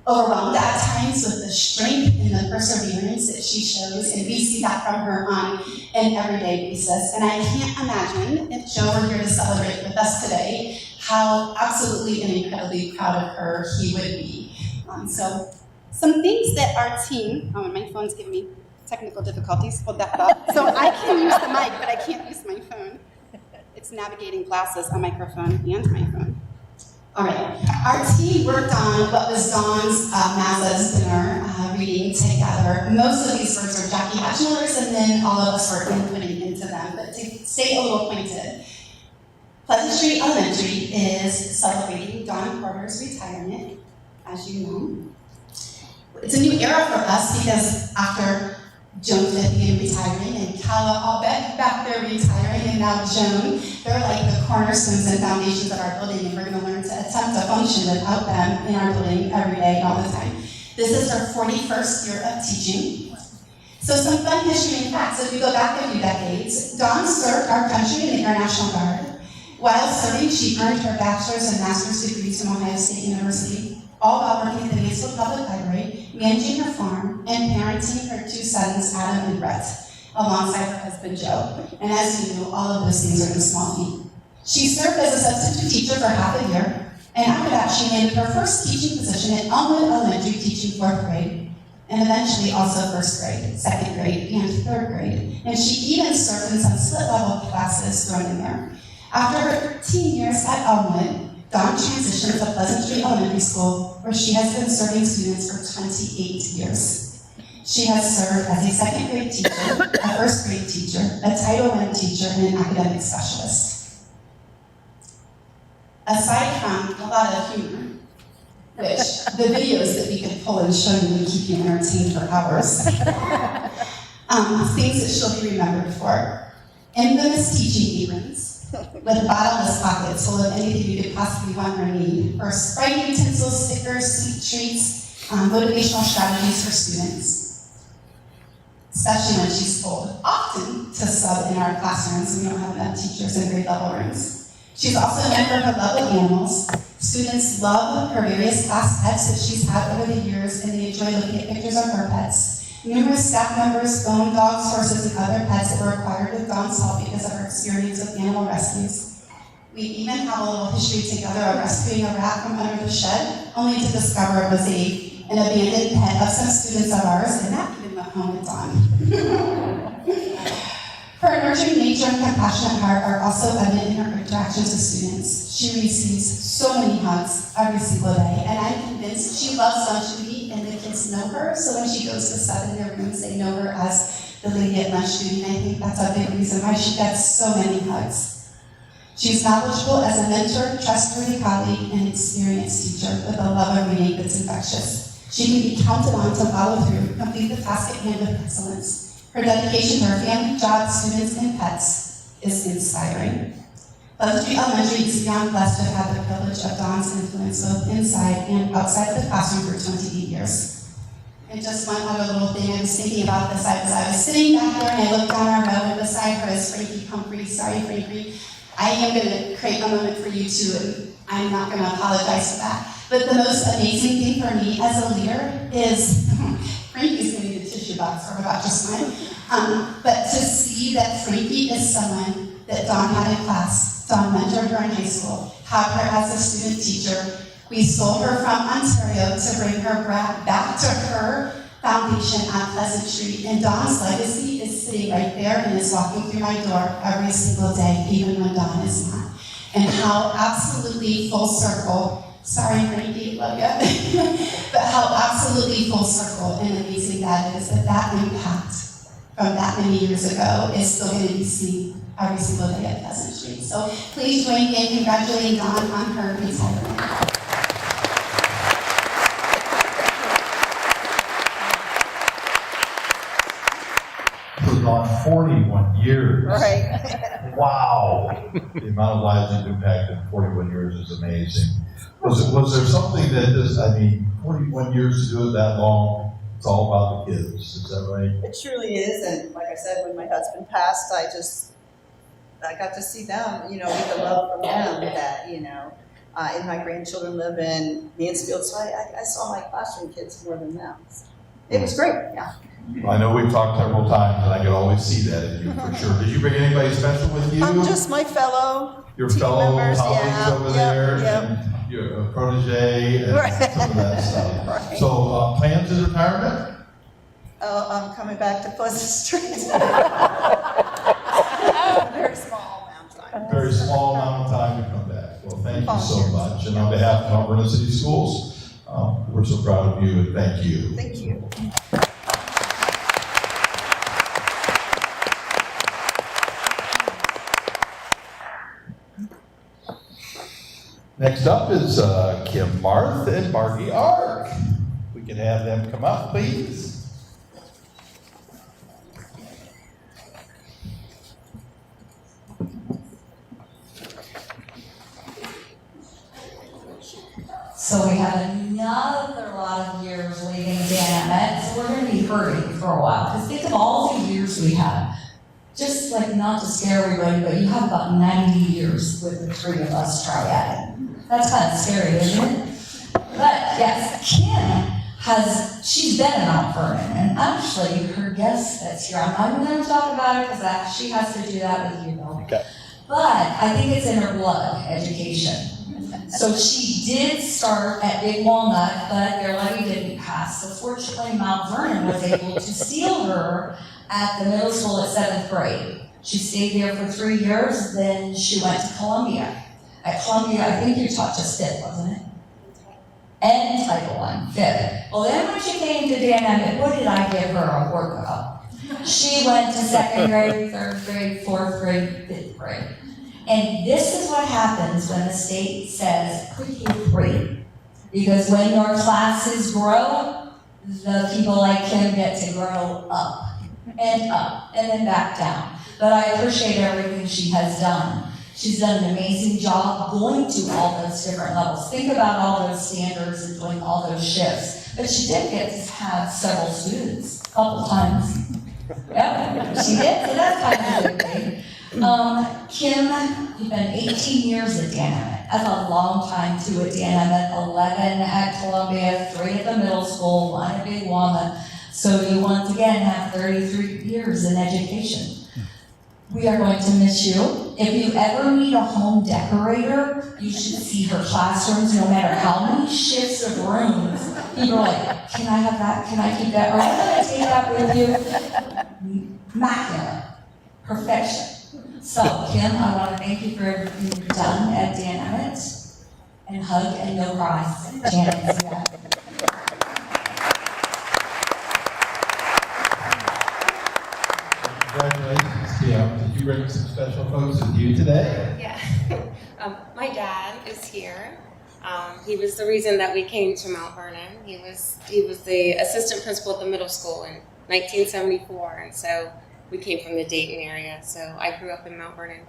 overwhelmed at times with the strength and the perseverance that she shows, and we see that from her on an everyday basis. And I can't imagine, if Joe were here to celebrate with us today, how absolutely and incredibly proud of her he would be. So some things that our team, oh, and my phone's giving me technical difficulties, hold that up. So I can use the mic, but I can't use my phone. It's navigating glasses, a microphone, and my phone. All right, our team worked on what was Dawn's Mazza's dinner reading together. Most of these words are Jackie Hatchmiller's, and then all of us were inputting into them. But to stay a little pointed, Pleasant Street Elementary is celebrating Dawn Porter's retirement, as you know. It's a new era for us because after Joan Fithian retiring and Kala Albeck back there retiring, and now Joan, they're like the cornerstones and foundations of our building, and we're going to learn to attempt to function without them in our building every day and all the time. This is her 41st year of teaching. So some fun history and facts. If we go back a few decades, Dawn served our country in the Air National Guard. While serving, she earned her bachelor's and master's degrees from Ohio State University, all while working at the Mansfield Public Library, managing her farm, and parenting her two sons, Adam and Brett, alongside her husband, Joe. And as you know, all of those things are no small feat. She served as a substitute teacher for half a year, and after that, she landed her first teaching position at Elmwood Elementary, teaching 4th grade, and eventually also 1st grade, 2nd grade, and 3rd grade. And she even served in some split-level classes thrown in there. After her 13 years at Elmwood, Dawn transitioned to Pleasant Street Elementary School, where she has been serving students for 28 years. She has served as a 2nd grade teacher, a 1st grade teacher, a Title I teacher, and an academic specialist. Aside from a lot of humor, which the videos that we could pull and show you would keep you entertained for hours, things that she'll be remembered for. Infamous teaching aprons, with bottomless pockets full of anything you could possibly want or need, or sprite utensils, stickers, sweet treats, motivational strategies for students, especially when she's told often to sub in our classrooms. We don't have enough teachers in grade level rooms. She's also known for her love of animals. Students love her various class pets that she's had over the years, and they enjoy looking at pictures of her pets. Numerous staff members own dogs, horses, and other pets that were acquired with Dawn's help because of her experience with animal rescues. We even have a little history together of rescuing a rat from under the shed, only to discover it was an abandoned pet of some students of ours, and that even went home with Dawn. Her nurturing nature and compassionate heart are also evident in her interactions with students. She receives so many hugs every single day, and I'm convinced she loves lunch duty, and the kids know her, so when she goes to sub in their rooms, they know her as the lady at lunch duty, and I think that's a big reason why she gets so many hugs. She's knowledgeable as a mentor, trustworthy colleague, and experienced teacher with a love of reading that's infectious. She can be counted on to follow through, complete the task at hand with excellence. Her dedication to her family, job, students, and pets is inspiring. Pleasant Street Elementary is beyond blessed to have had the privilege of Dawn's influence both inside and outside of the classroom for 28 years. And just one other little thing, I was thinking about this as I was sitting back there and I looked down our road and beside her is Frankie Pumphrey. Sorry, Frankie. I am going to create a moment for you too, and I'm not going to apologize for that. But the most amazing thing for me as a leader is, Frankie's going to need a tissue box, so I forgot just mine. But to see that Frankie is someone that Dawn had in class, Dawn mentored her in high school, had her as a student teacher. We stole her from Ontario to bring her back to her foundation at Pleasant Street. And Dawn's legacy is sitting right there and is walking through my door every single day, even when Dawn is not. And how absolutely full circle, sorry Frankie, love you, but how absolutely full circle and amazing that is, that impact from that many years ago is still going to be seen every single day at Pleasant Street. So please join me in congratulating Dawn on her retirement. On 41 years. Right. Wow. The amount of lives you've impacted in 41 years is amazing. Was there something that this, 41 years to do it that long, it's all about the kids, is that right? It truly is, and like I said, when my husband passed, I got to see them, get the love from them that, and my grandchildren live in Mansfield, so I saw my classroom kids more than them. It was great, yeah. I know we've talked several times, and I could always see that in you for sure. Did you bring anybody special with you? Just my fellow Your team fellow members, colleagues over there, yep. and your protege, and Right. some of that stuff. Right. So, plans in retirement? I'm coming back to Pleasant Street. Very small amount of time. Very small amount of time to come back. Well, thank you so much. And on behalf of Mount Vernon City Schools, we're so proud of you, and thank you. Thank you. Next up is Kim Marth and Margie Ark. We can have them come up, please. So we have another lot of years leaving Dana, so we're going to be hurting for a while. Because think of all the years we have. Just like, not to scare everybody, but you have about 90 years with the three of us triad. That's kind of scary, isn't it? But yes, Kim she's been in Mount Vernon, and actually her guest that's here, I'm not even going to talk about it because she has to do that with you, though. Okay. But I think it's in her blood, education. So she did start at Big Walnut, but their levy didn't pass. So fortunately, Mount Vernon was able to steal her at the middle school at 7th grade. She stayed there for 3 years, then she went to Columbia. At Columbia, I think you taught just 5th, wasn't it? And Title I, 5th. Well, then when she came to dynamic, what did I give her a workup? She went to 2nd grade, 3rd grade, 4th grade, 5th grade. And this is what happens when the state says, pre-K3. Because when your classes grow, the people like Kim get to grow up, and then back down. But I appreciate everything she has done. She's done an amazing job going to all those different levels. Think about all those standards and doing all those shifts. But she did get to have several students, a couple times. Yep, she did, so that's kind of a good thing. Kim, you've been 18 years at Dynamic. That's a long time too at Dynamic. 11 at Columbia, 3 at the middle school, 1 at Big Walnut. So you once again have 33 years in education. We are going to miss you. If you ever need a home decorator, you should see her classrooms, no matter how many shifts of rooms. People are like, can I have that? Can I keep that? Are you going to take that with you? Immaculate. Perfection. So, Kim, I want to thank you for everything you've done at Dynamic. And hug and no cries. Janet's got it. Congratulations, Kim. Did you bring some special folks with you today? Yeah. My dad is here. He was the reason that we came to Mount Vernon. He was the assistant principal at the middle school in 1974, and so we came from the Dayton area. So I grew up in Mount Vernon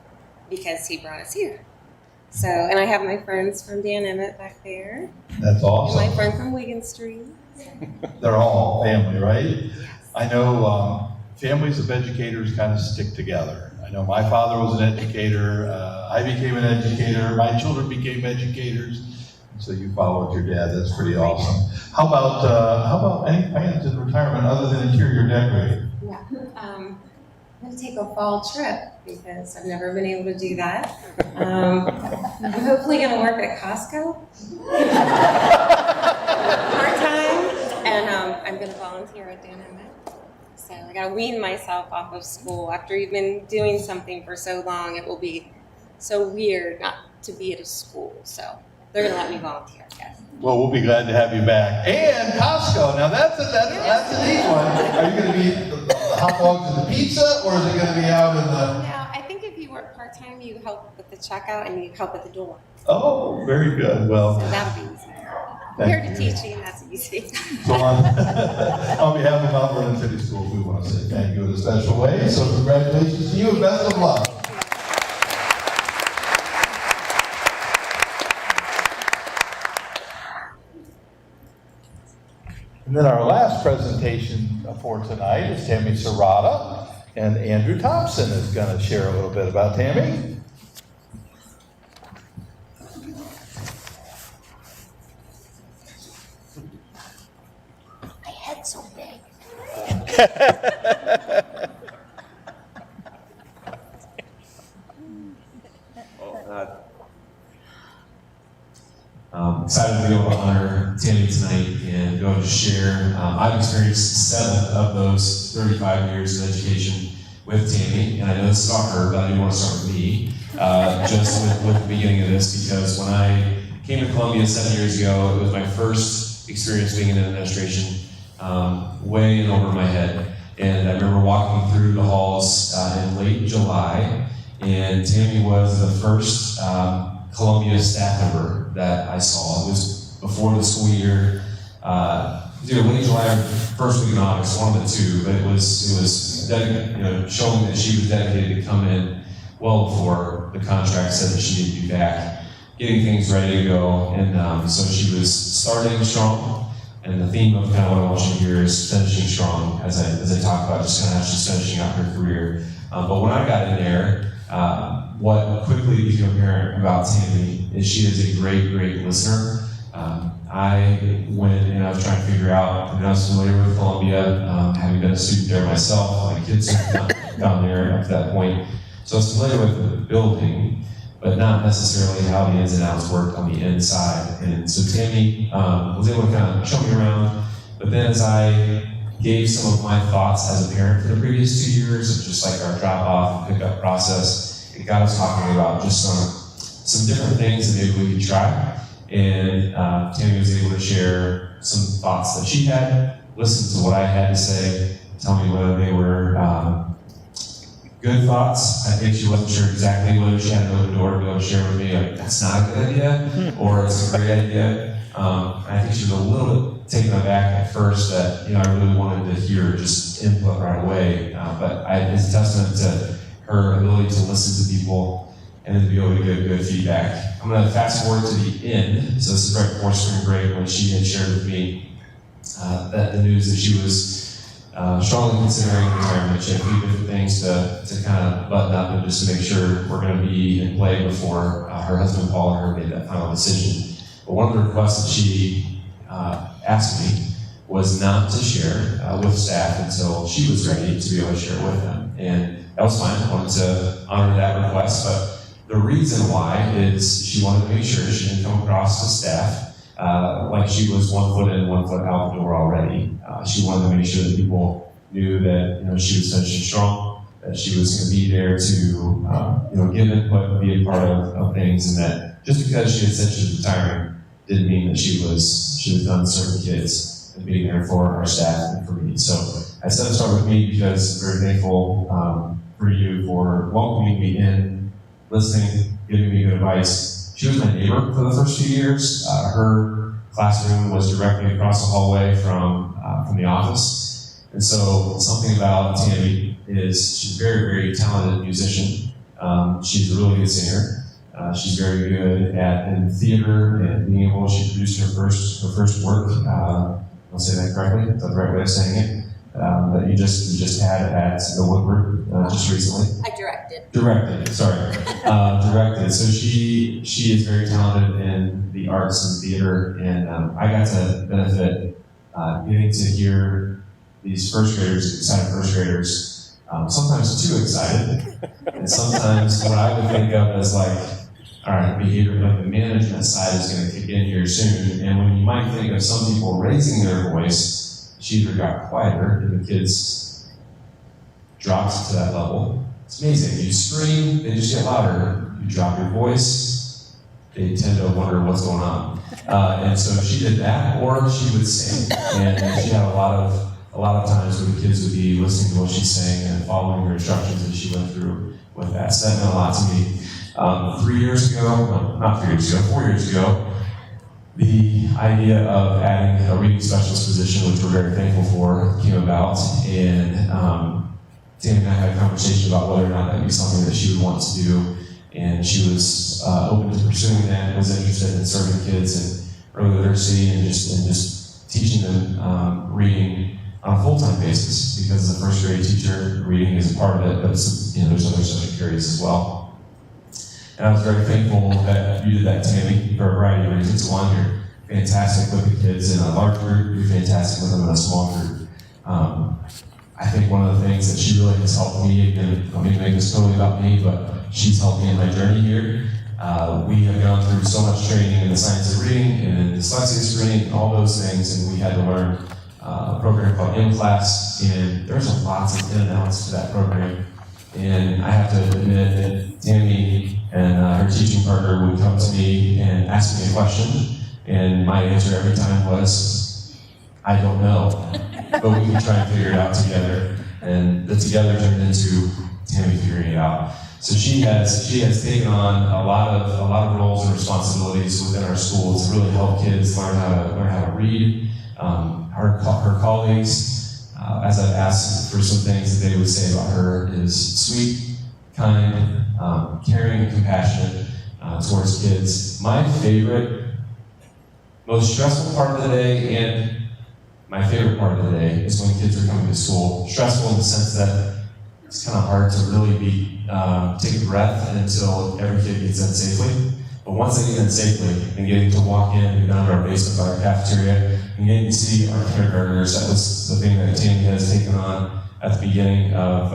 because he brought us here. So, and I have my friends from Dan Emmett back there. That's awesome. And my friend from Wigan Street. They're all family, right? I know families of educators kind of stick together. I know my father was an educator, I became an educator, my children became educators, so you followed your dad. That's pretty awesome. How about any plans in retirement other than interior decorating? Yeah. I'm going to take a fall trip because I've never been able to do that. I'm hopefully going to work at Costco part-time, and I'm going to volunteer at Dynamite. So I got to wean myself off of school. After you've been doing something for so long, it will be so weird not to be at a school. So they're going to let me volunteer, I guess. Well, we'll be glad to have you back. And Costco. Now that's a neat one. Are you going to be the hot dogs and the pizza, or is it going to be out in the? No, I think if you work part-time, you help with the checkout and you help at the door. Oh, very good. Well, So that'll be easy. I'm here to teach you, and that's easy. So on behalf of Mount Vernon City Schools, we want to say thank you in a special way. So congratulations to you and best of luck. And then our last presentation for tonight is Tammy Serrata, and Andrew Thompson is going to share a little bit about Tammy. My head's so big. Excited to be able to honor Tammy tonight and be able to share. I've experienced 7 of those 35 years of education with Tammy, and I know this is on her, but I do want to start with me, just with the beginning of this, because when I came to Columbia 7 years ago, it was my first experience being in administration, way in over my head. And I remember walking through the halls in late July, and Tammy was the first Columbia staff member that I saw. It was before the school year, either late July or first week in August, one of the two. But it was showing that she was dedicated to come in well before the contract said that she needed to be back, getting things ready to go. And so she was starting strong. And the theme of kind of what I want you to hear is finishing strong, as I talk about just kind of how she's finishing out her career. But when I got in there, what quickly became apparent about Tammy is she is a great, great listener. I went and I was trying to figure out, I was familiar with Columbia, having been a student there myself. My kids have gone there up to that point. So I was familiar with the building, but not necessarily how the ins and outs worked on the inside. And so Tammy was able to kind of show me around. But then as I gave some of my thoughts as a parent for the previous 2 years of just like our drop-off and pickup process, it got us talking about just some different things that maybe we could try. And Tammy was able to share some thoughts that she had, listen to what I had to say, tell me whether they were good thoughts. I think she wasn't sure exactly whether she had to open the door to be able to share with me, like, that's not a good idea, or it's a great idea. I think she was a little bit taken aback at first that, I really wanted to hear just input right away. But it's a testament to her ability to listen to people and then to be able to give good feedback. I'm going to fast forward to the end. So this is right before spring break when she had shared with me that the news that she was strongly considering retirement. She had a few different things to kind of button up and just to make sure we're going to be in play before her husband Paul and her made that final decision. But one of the requests that she asked me was not to share with staff until she was ready to be able to share with them. And that was fine. I wanted to honor that request, but the reason why is she wanted to make sure she didn't come across to staff like she was 1 foot in, 1 foot out the door already. She wanted to make sure that people knew that she was finishing strong, that she was going to be there to give input and be a part of things, and that just because she had said she was retiring didn't mean that she was done serving kids and being there for our staff and for me. So I said to start with me because I'm very thankful for you for welcoming me in, listening, giving me good advice. She was my neighbor for the first few years. Her classroom was directly across the hallway from the office. And so something about Tammy is she's a very, very talented musician. She's a really good singer. She's very good in theater and being able, she produced her first work I'll say that correctly. Is that the right way of saying it? That you just had at the Woodward just recently. I directed. Directed. So she is very talented in the arts and theater, and I got to benefit getting to hear these excited first graders, sometimes too excited, and sometimes what I would think of as like, all right, behavior, like the management side is going to kick in here soon, and when you might think of some people raising their voice, she either got quieter and the kids dropped to that level. It's amazing. You scream, they just get louder. You drop your voice, they tend to wonder what's going on. And so she did that, or she would sing, and she had a lot of times where the kids would be listening to what she's saying and following her instructions as she went through with that. So that meant a lot to me. 4 years ago, the idea of adding a reading specialist position, which we're very thankful for, came about, and Tammy and I had a conversation about whether or not that would be something that she would want to do, and she was open to pursuing that, was interested in serving kids in early literacy and just teaching them reading on a full-time basis, because as a first grade teacher, reading is a part of it, but there's other subject areas as well. And I was very thankful that you did that, Tammy, for a variety of reasons. One, you're fantastic with the kids in a large group, you're fantastic with them in a small group. I think one of the things that she really has helped me, again, I don't mean to make this totally about me, but she's helped me in my journey here. We have gone through so much training in the science of reading and in dyslexia screening and all those things, and we had to learn a program called M-Class, and there's lots of in and outs to that program. And I have to admit that Tammy and her teaching partner would come to me and ask me a question, and my answer every time was, I don't know, but we can try and figure it out together. And the together turned into Tammy figuring it out. So she has taken on a lot of roles and responsibilities within our school to really help kids learn how to read. Her colleagues, as I've asked for some things that they would say about her, is sweet, kind, caring, and compassionate towards kids. My favorite, most stressful part of the day, and my favorite part of the day is when kids are coming to school. Stressful in the sense that it's kind of hard to really take a breath until every kid gets in safely. But once they get in safely and getting to walk in and go down to our basement by our cafeteria and getting to see our kindergartners, that was the thing that Tammy has taken on at the beginning of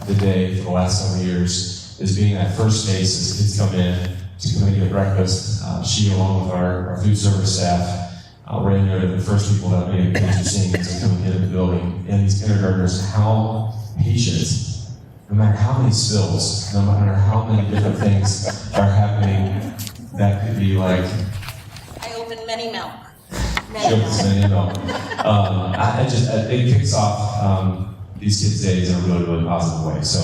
the day for the last several years, is being that first face as kids come in to come and get breakfast. She, along with our food service staff, were in there the first people that many kids are seeing as they come into the building. And these kindergartners, how patient, no matter how many spills, no matter how many different things are happening, that could be like. I opened many milk. She opens many milk. It kicks off these kids' days in a really, really positive way. So,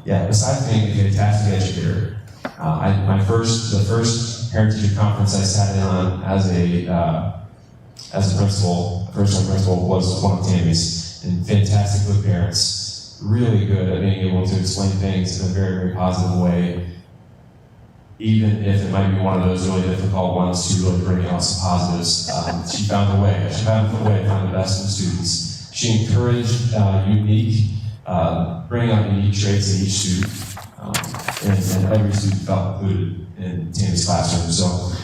besides being a fantastic educator, the first parent-teacher conference I sat in on as a principal, first-time principal, was one of Tammy's, and fantastic with parents, really good at being able to explain things in a very, very positive way, even if it might be one of those really difficult ones to really bring out some positives. She found a way. She found a way to find the best in students. She encouraged bringing out unique traits in each student, and every student felt included in Tammy's classroom. So,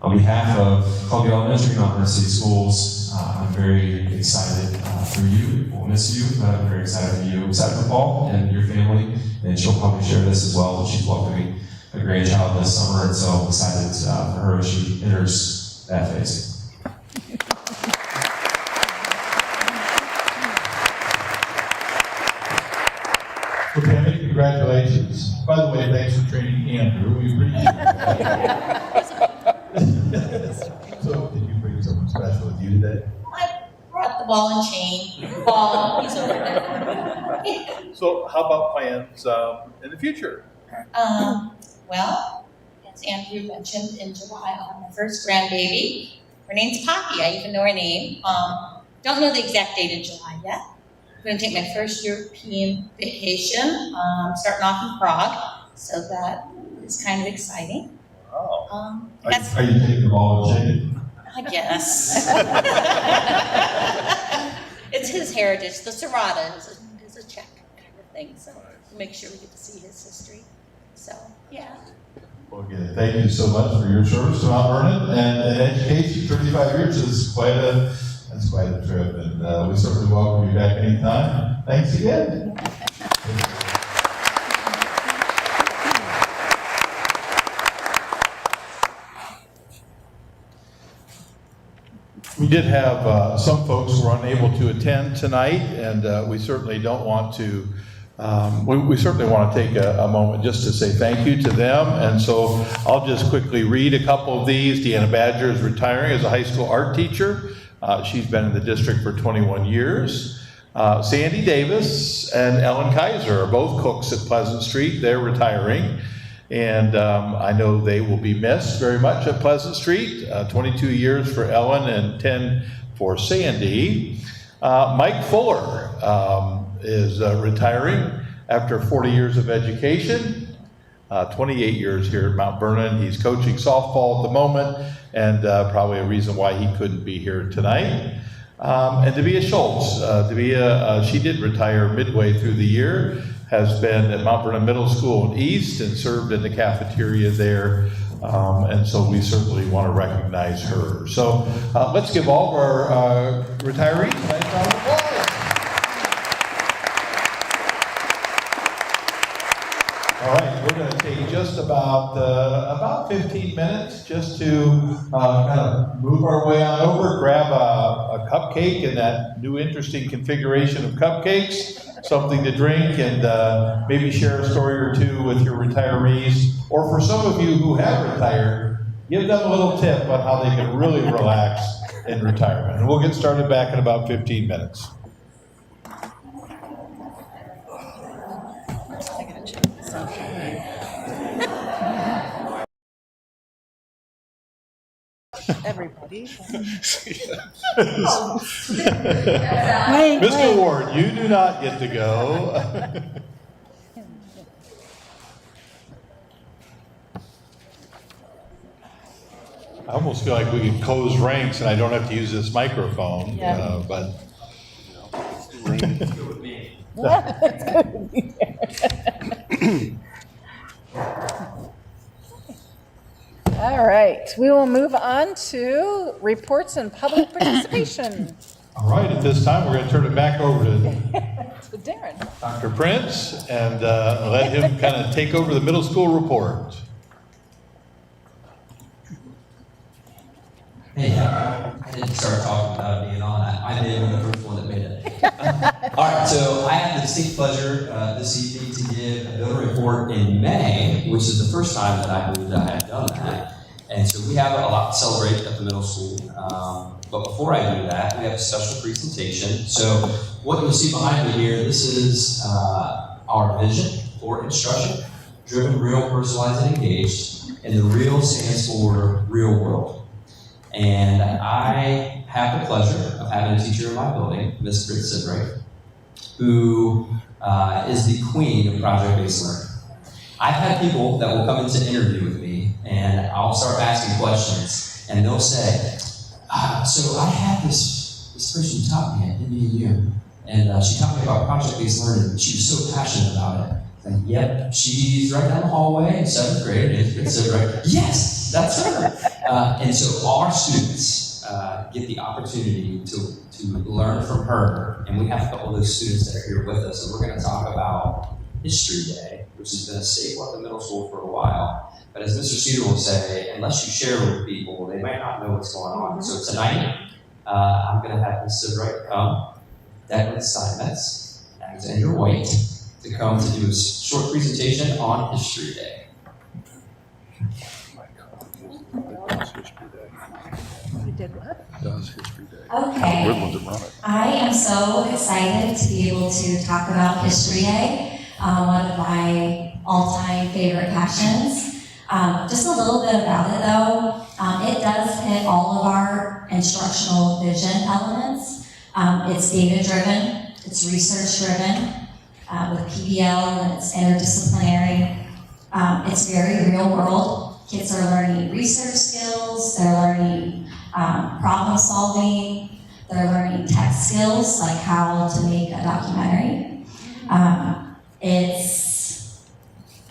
on behalf of Columbia Elementary and Mount Vernon City Schools, I'm very excited for you. We'll miss you, but I'm very excited for you. Excited for Paul and your family, and she'll probably share this as well. She's welcoming a grandchild this summer, and so excited for her as she enters that phase. Well, Tammy, congratulations. By the way, thanks for training Andrew. We appreciate it. So, did you bring someone special with you today? I brought the ball and chain. Ball, he's over there. So, how about plans in the future? Well, as Andrew mentioned, in July I'll have my first grandbaby. Her name's Poppy. I even know her name. Don't know the exact date in July yet. I'm going to take my first European vacation, starting off in Prague. So that is kind of exciting. Wow. Are you taking the ball and chain? I guess. It's his heritage. The Serrata is a Czech kind of thing, so we'll make sure we get to see his history. So, yeah. Well, again, thank you so much for your service to Mount Vernon and education. 35 years is quite a trip, and we certainly welcome you back anytime. Thanks again. We did have some folks who were unable to attend tonight, and we certainly don't want to. We certainly want to take a moment just to say thank you to them. And so I'll just quickly read a couple of these. Deanna Badger is retiring as a high school art teacher. She's been in the district for 21 years. Sandy Davis and Ellen Kaiser are both cooks at Pleasant Street. They're retiring. And I know they will be missed very much at Pleasant Street. 22 years for Ellen and 10 for Sandy. Mike Fuller is retiring after 40 years of education, 28 years here at Mount Vernon. He's coaching softball at the moment, and probably a reason why he couldn't be here tonight. And Davia Schultz. Davia, she did retire midway through the year, has been at Mount Vernon Middle School in East and served in the cafeteria there. And so we certainly want to recognize her. So let's give all of our retirees a nice round of applause. All right, we're going to take just about 15 minutes just to kind of move our way on over, grab a cupcake in that new interesting configuration of cupcakes, something to drink, and maybe share a story or two with your retirees. Or for some of you who have retired, give them a little tip on how they can really relax in retirement. And we'll get started back in about 15 minutes. Everybody. Mr. Ward, you do not get to go. I almost feel like we could close ranks and I don't have to use this microphone, Yeah. but. It's good with me. All right, we will move on to reports and public participation. All right, at this time, we're going to turn it back over to To Darren. Dr. Prince and let him kind of take over the middle school report. Hey, I didn't start talking about it being on. I may have been the first one that made it. All right, so I have the distinct pleasure this evening to give a builder report in May, which is the first time that I believe that I have done that. And so we have a lot to celebrate at the middle school. But before I do that, we have a special presentation. So what you'll see behind me here, this is our vision for instruction, driven, real, personalized, and engaged. And the REAL stands for real world. And I have the pleasure of having a teacher in my building, Ms. Britt Sidrick, who is the queen of project-based learning. I've had people that will come in to interview with me, and I'll start asking questions, and they'll say, so I had this person who taught me at NVU, and she taught me about project-based learning, and she was so passionate about it. And yep, she's right down the hallway in 7th grade, and Britt Sidrick, yes, that's her. And so our students get the opportunity to learn from her, and we have a couple of those students that are here with us, and we're going to talk about History Day, which has been a staple at the middle school for a while. But as Mr. Cedar will say, unless you share with people, they might not know what's going on. So tonight, I'm going to have Ms. Sidrick come, Declan Steinmetz, Alexander White, to come to do a short presentation on History Day. Okay. I am so excited to be able to talk about History Day, one of my all-time favorite passions. Just a little bit about it though. It does hit all of our instructional vision elements. It's data-driven, it's research-driven, with PBL and it's interdisciplinary. It's very real world. Kids are learning research skills, they're learning problem solving. They're learning tech skills, like how to make a documentary. It's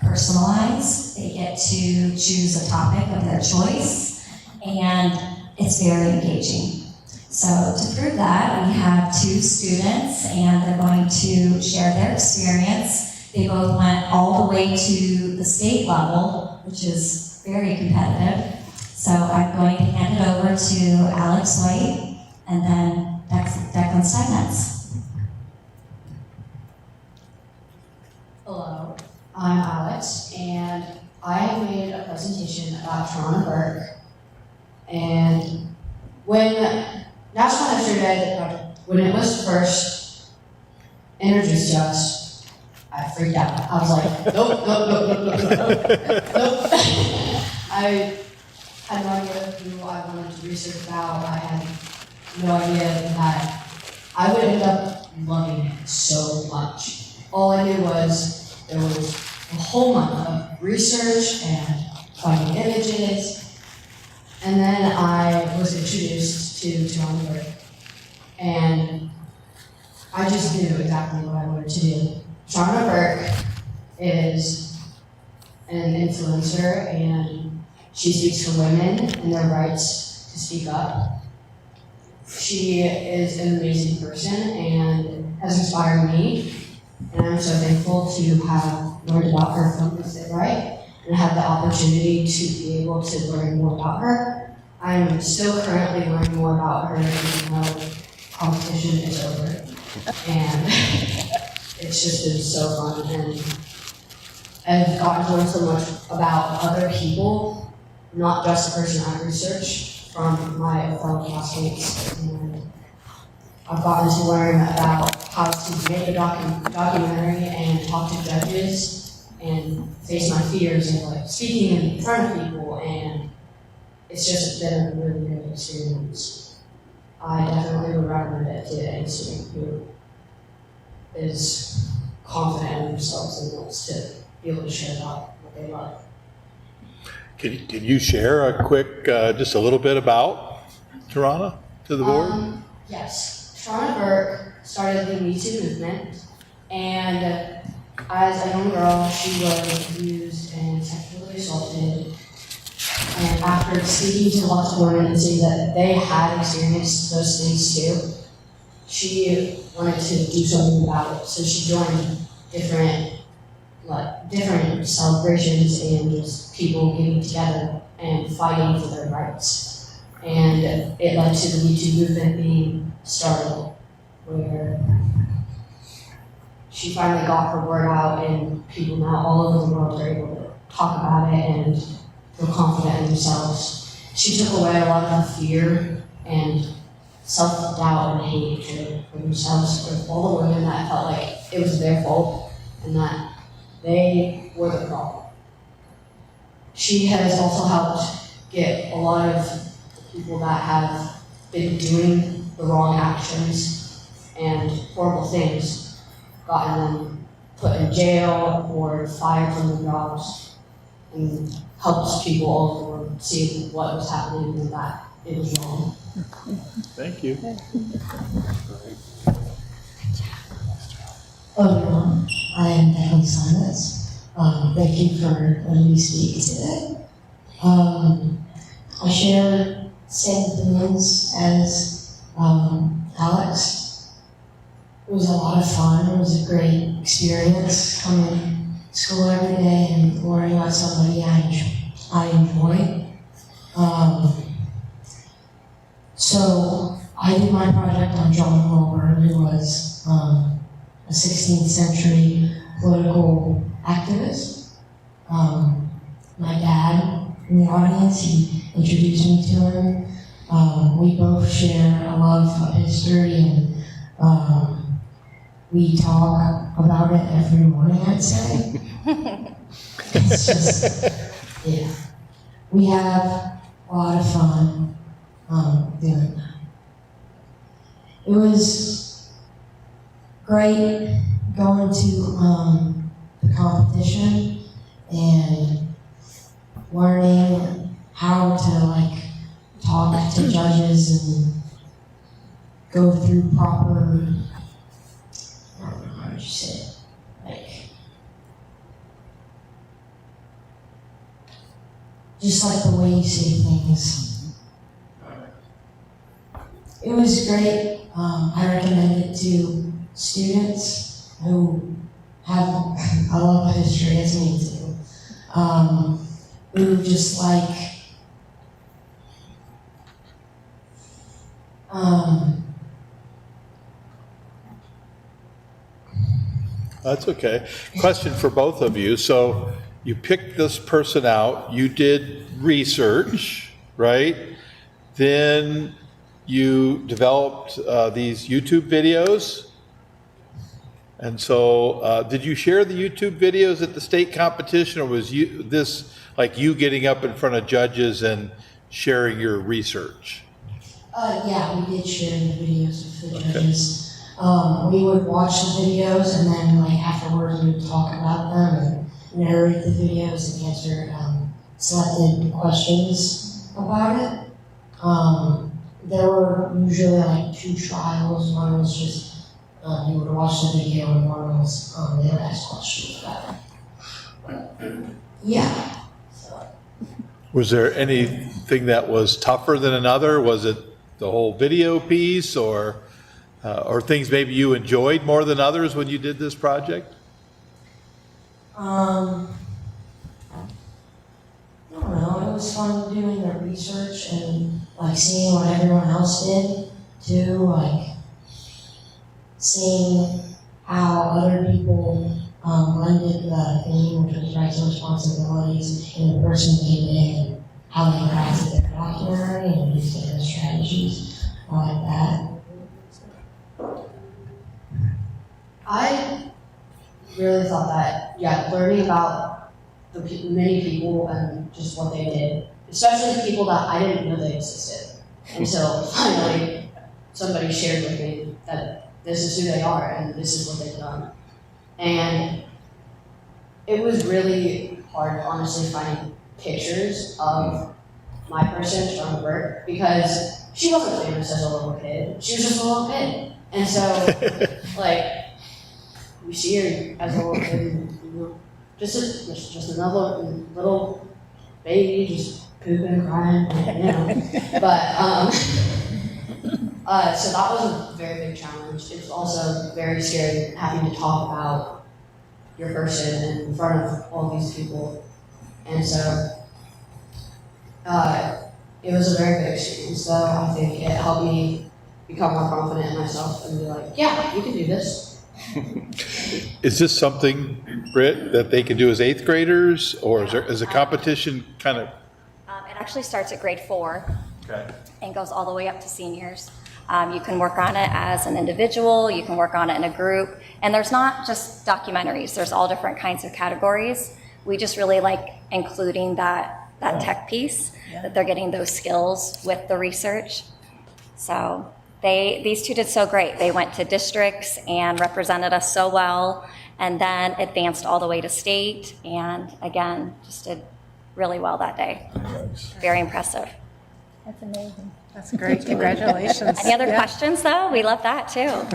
personalized. They get to choose a topic of their choice, and it's very engaging. So to prove that, we have 2 students, and they're going to share their experience. They both went all the way to the state level, which is very competitive. So I'm going to hand it over to Alex White, and then Declan Steinmetz. Hello, I'm Alex, and I made a presentation about Toronto Burke. And when National History Day, when it was first introduced to us, I freaked out. I was like, nope. I had no idea who I wanted to research about. I had no idea that I would end up loving it so much. All I knew was there was a whole month of research and finding images, and then I was introduced to Toronto Burke, and I just knew exactly what I wanted to do. Toronto Burke is an influencer, and she speaks for women and their rights to speak up. She is an amazing person and has inspired me, and I'm so thankful to have learned about her from Is It Right and have the opportunity to be able to learn more about her. I'm still currently learning more about her, even though competition is over, and it's just been so fun, and I've gotten to learn so much about other people, not just the person I research, from my fellow classmates, and I've gotten to learn about how to make a documentary and talk to judges and face my fears of like speaking in front of people, and it's just been a really great experience. I definitely would recommend it to any student who is confident in themselves and wants to be able to share about what they love. Can you share a quick, just a little bit about Toronto to the board? Yes. Toronto Burke started the Me Too movement, and as a young girl, she was abused and sexually assaulted. And after speaking to lots of women and seeing that they had experienced those things too, she wanted to do something about it. So she joined different celebrations and just people getting together and fighting for their rights. And it led to the Me Too movement being started, where she finally got her word out, and people now all over the world are able to talk about it and feel confident in themselves. She took away a lot of the fear and self-doubt and hatred for themselves, for all the women that felt like it was their fault and that they were the problem. She has also helped get a lot of people that have been doing the wrong actions and horrible things, gotten them put in jail or fired from their jobs, and helps people all over the world see what was happening and that it was wrong. Thank you. Hello everyone, I am Declan Steinmetz. Thank you for letting me speak today. I share the same opinions as Alex. It was a lot of fun. It was a great experience coming to school every day and learning about somebody I enjoy. So I did my project on John Wilbur, who was a 16th century political activist. My dad in the audience, he introduced me to him. We both share a love of history, and we talk about it every morning, I'd say. It's just, yeah. We have a lot of fun doing that. It was great going to the competition and learning how to talk to judges and go through proper, I don't know how you say it, like, just like the way you say things. It was great. I recommend it to students who have a love of history, as me too, who just like, That's okay. Question for both of you. So you picked this person out, you did research, right? Then you developed these YouTube videos. And so did you share the YouTube videos at the state competition, or was this like you getting up in front of judges and sharing your research? Yeah, we did share the videos with the judges. We would watch the videos, and then like afterwards we would talk about them and narrate the videos and answer selected questions about it. There were usually like 2 trials. One was just you would watch the video, and one was they would ask questions about it. Yeah. Was there anything that was tougher than another? Was it the whole video piece, or things maybe you enjoyed more than others when you did this project? I don't know. It was fun doing the research and like seeing what everyone else did too. Like seeing how other people blended the theme, which was rights and responsibilities, in the person came in, and how they crafted their documentary and used different strategies like that. I really thought that, learning about the many people and just what they did, especially the people that I didn't know they existed, until finally somebody shared with me that this is who they are and this is what they've done. And it was really hard, honestly, finding pictures of my person from work, because she wasn't famous as a little kid. She was just a little kid. And so, like, we see her as a little kid, and, just another little baby, just pooping and crying, But, so that was a very big challenge. It was also very scary having to talk about your person in front of all these people. And so, it was a very good experience, though. I think it helped me become more confident in myself and be like, yeah, you can do this. Is this something, Britt, that they can do as 8th graders, or is a competition kind of? It actually starts at grade 4 Okay. and goes all the way up to seniors. You can work on it as an individual, you can work on it in a group, and there's not just documentaries, there's all different kinds of categories. We just really like including that tech piece, that they're getting those skills with the research. So these 2 did so great. They went to districts and represented us so well, and then advanced all the way to state, and again, just did really well that day. Very impressive. That's amazing. That's great. Congratulations. Any other questions, though? We love that, too.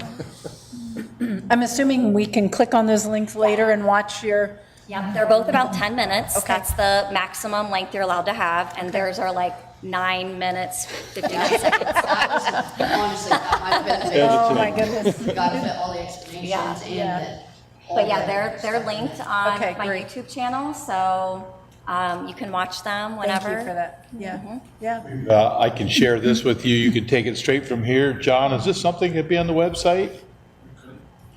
I'm assuming we can click on those links later and watch your... Yeah, they're both about 10 minutes. Okay. That's the maximum length you're allowed to have, and theirs are like 9 minutes, 59 seconds. Honestly, that might have been the Oh, my goodness. You gotta fit all the explanations and But yeah, they're linked on Okay, my great. YouTube channel, so you can watch them whenever. Thank you for that. Yeah, yeah. I can share this with you. You can take it straight from here. John, is this something that'd be on the website?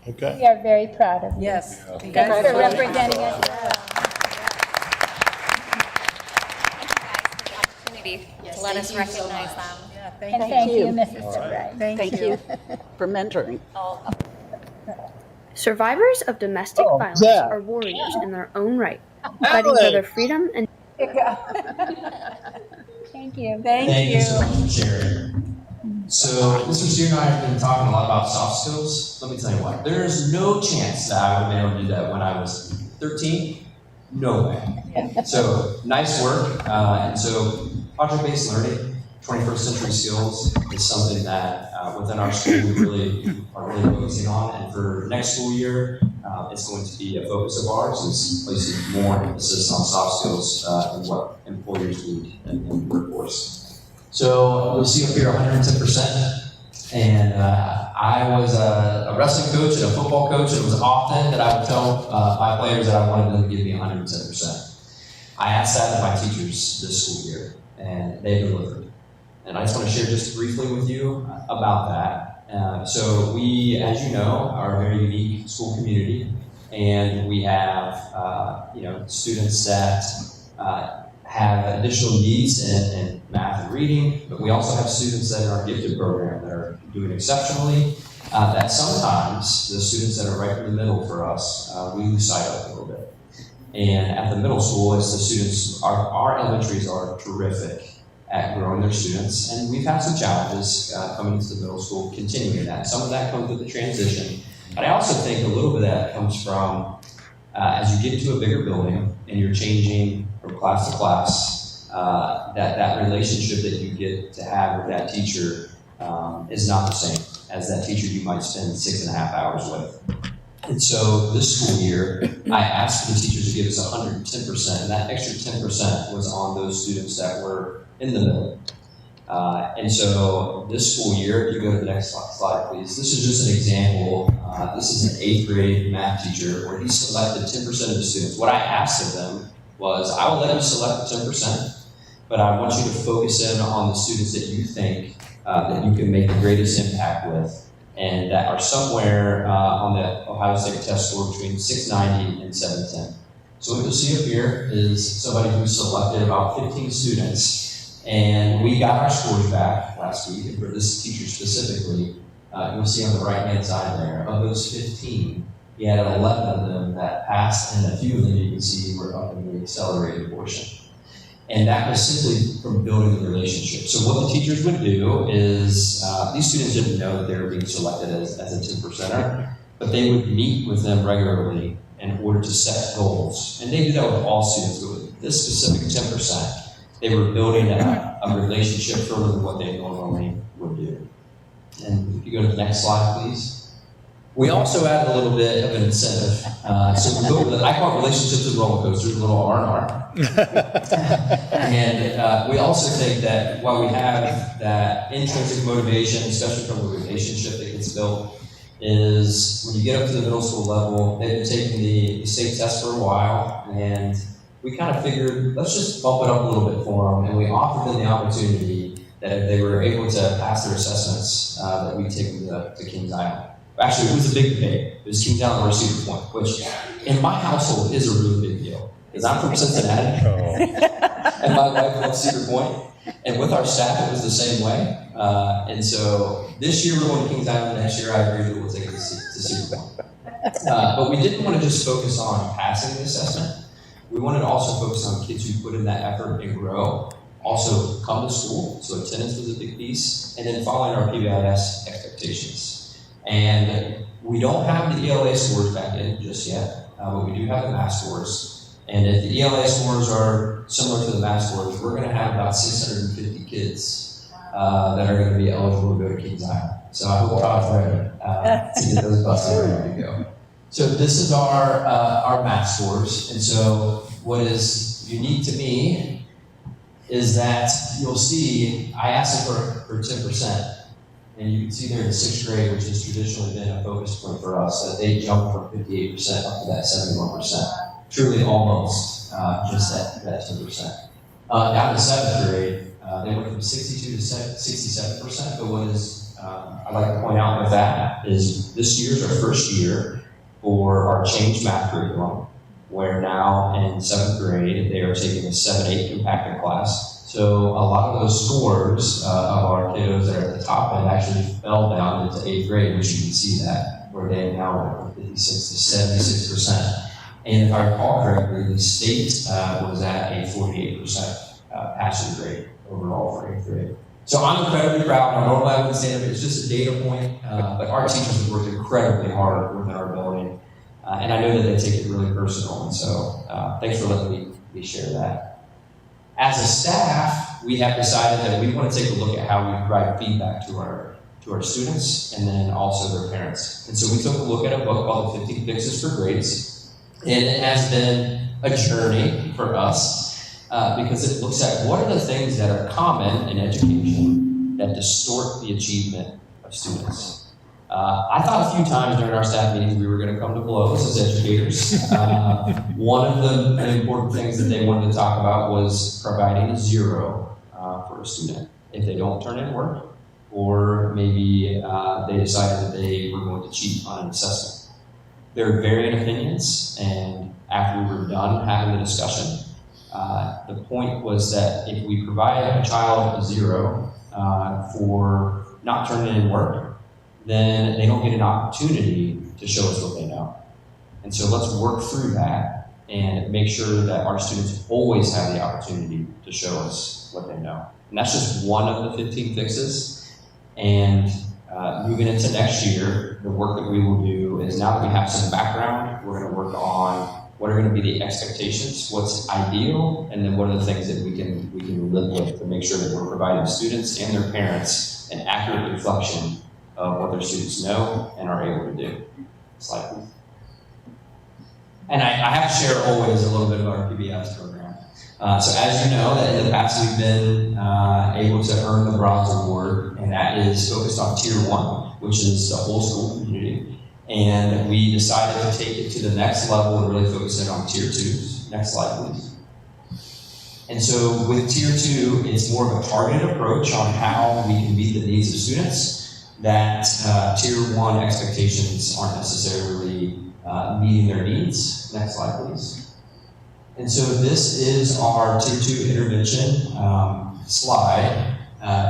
Okay. We are very proud of you. Yes. Thanks for representing us. Opportunity to let us recognize them. And thank you, Mrs. Sebright. Thank you for mentoring. Survivors of domestic violence yeah. are warriors in their own right, fighting for their freedom and. Thank you. Thank you so much for sharing. So, Mr. Steer and I have been talking a lot about soft skills. Let me tell you what, there is no chance that I would have been able to do that when I was 13. No way. So, nice work. And so, project-based learning 21st century skills is something that within our school we really are really focusing on, and for next school year, it's going to be a focus of ours, is placing more emphasis on soft skills and what employers need in the workforce. So you'll see up here 110%, and I was a wrestling coach and a football coach, and it was often that I would tell my players that I wanted them to give me 110%. I asked that of my teachers this school year, and they delivered. And I just want to share just briefly with you about that. So we, as you know, are a very unique school community, and we have students that have additional needs in math and reading, but we also have students that are in our gifted program that are doing exceptionally. That sometimes the students that are right in the middle for us, we lose sight of a little bit. And at the middle school, it's the students, our elementaries are terrific at growing their students, and we've had some challenges coming into the middle school, continuing that. Some of that comes with the transition, but I also think a little bit of that comes from as you get into a bigger building and you're changing from class to class, that relationship that you get to have with that teacher is not the same as that teacher you might spend 6.5 hours with. And so this school year, I asked for the teachers to give us 110%, and that extra 10% was on those students that were in the middle. And so this school year, if you go to the next slide, please, this is just an example. This is an 8th grade math teacher where he selected 10% of the students. What I asked of them was, I will let you select the 10%, but I want you to focus in on the students that you think that you can make the greatest impact with, and that are somewhere on the Ohio State test score between 690 and 710. So what you'll see up here is somebody who selected about 15 students, and we got our scores back last week, and for this teacher specifically, you'll see on the right-hand side there, of those 15, he had 11 of them that passed, and a few of them you can see were up in the accelerated portion. And that was simply from building the relationship. So what the teachers would do is, these students didn't know that they were being selected as a 10%er, but they would meet with them regularly in order to set goals. And they do that with all students, but with this specific 10%, they were building a relationship further than what they normally would do. And if you go to the next slide, please. We also added a little bit of an incentive. So we built, I call it relationships and roller coasters, a little R&R. And we also think that while we have that intrinsic motivation, especially from the relationship that gets built, is when you get up to the middle school level, they've been taking the state test for a while, and we kind of figured, let's just bump it up a little bit for them, and we offered them the opportunity that if they were able to pass their assessments, that we'd take them to Kings Island. Actually, it was a big debate. It was Kings Island or Cedar Point, which in my household is a really big deal. Because I'm from Cincinnati, and my wife loves Cedar Point, and with our staff, it was the same way. And so this year we're going to Kings Island. Next year, I agree that we'll take it to Cedar Point. But we didn't want to just focus on passing the assessment. We wanted to also focus on kids who put in that effort and grow, also come to school. So attendance was a big piece, and then following our PBIS expectations. And we don't have the ELA scores back in just yet, but we do have the math scores. And if the ELA scores are similar to the math scores, we're going to have about 650 kids that are going to be eligible to go to Kings Island. So I hope Todd's ready to get those buses ready to go. So this is our math scores. And so what is unique to me is that you'll see, I asked them for 10%. And you can see there in 6th grade, which has traditionally been a focus point for us, that they jumped from 58% up to that 71%. Truly almost just that 10%. Down to 7th grade, they went from 62 to 67%. But what is I'd like to point out with that is this year's our first year for our changed math curriculum, where now in 7th grade they are taking a 7-8 compacted class. So a lot of those scores of our kiddos that are at the top end actually fell down into 8th grade, which you can see that, where they now went from 56 to 76%. And if I recall correctly, the state was at a 48% passing grade overall for 8th grade. So I'm incredibly proud. Now, normally I wouldn't say that, it's just a data point, but our teachers have worked incredibly hard within our building. And I know that they take it really personal, and so thanks for letting me share that. As a staff, we have decided that we want to take a look at how we provide feedback to our students and then also their parents. And so we took a look at a book called The 15 Fixes for Grades, and it has been a journey for us because it looks at what are the things that are common in education that distort the achievement of students. I thought a few times during our staff meetings we were going to come to blows as educators. One of the important things that they wanted to talk about was providing a 0 for a student if they don't turn in work, or maybe they decided that they were going to cheat on an assessment. There are varying opinions, and after we were done having the discussion, the point was that if we provide a child a 0 for not turning in work, then they don't get an opportunity to show us what they know. And so let's work through that and make sure that our students always have the opportunity to show us what they know. And that's just one of the 15 fixes. And moving into next year, the work that we will do is, now that we have some background, we're going to work on what are going to be the expectations, what's ideal, and then what are the things that we can live with to make sure that we're providing students and their parents an accurate reflection of what their students know and are able to do. Slide, please. And I have to share always a little bit about our PBS program. So as you know, that in the past we've been able to earn the Bronze Award, and that is focused on Tier 1, which is the whole school community. And we decided to take it to the next level and really focus in on Tier 2. Next slide, please. And so with Tier 2, it's more of a targeted approach on how we can meet the needs of students, that Tier 1 expectations aren't necessarily meeting their needs. Next slide, please. And so this is our Tier 2 intervention slide.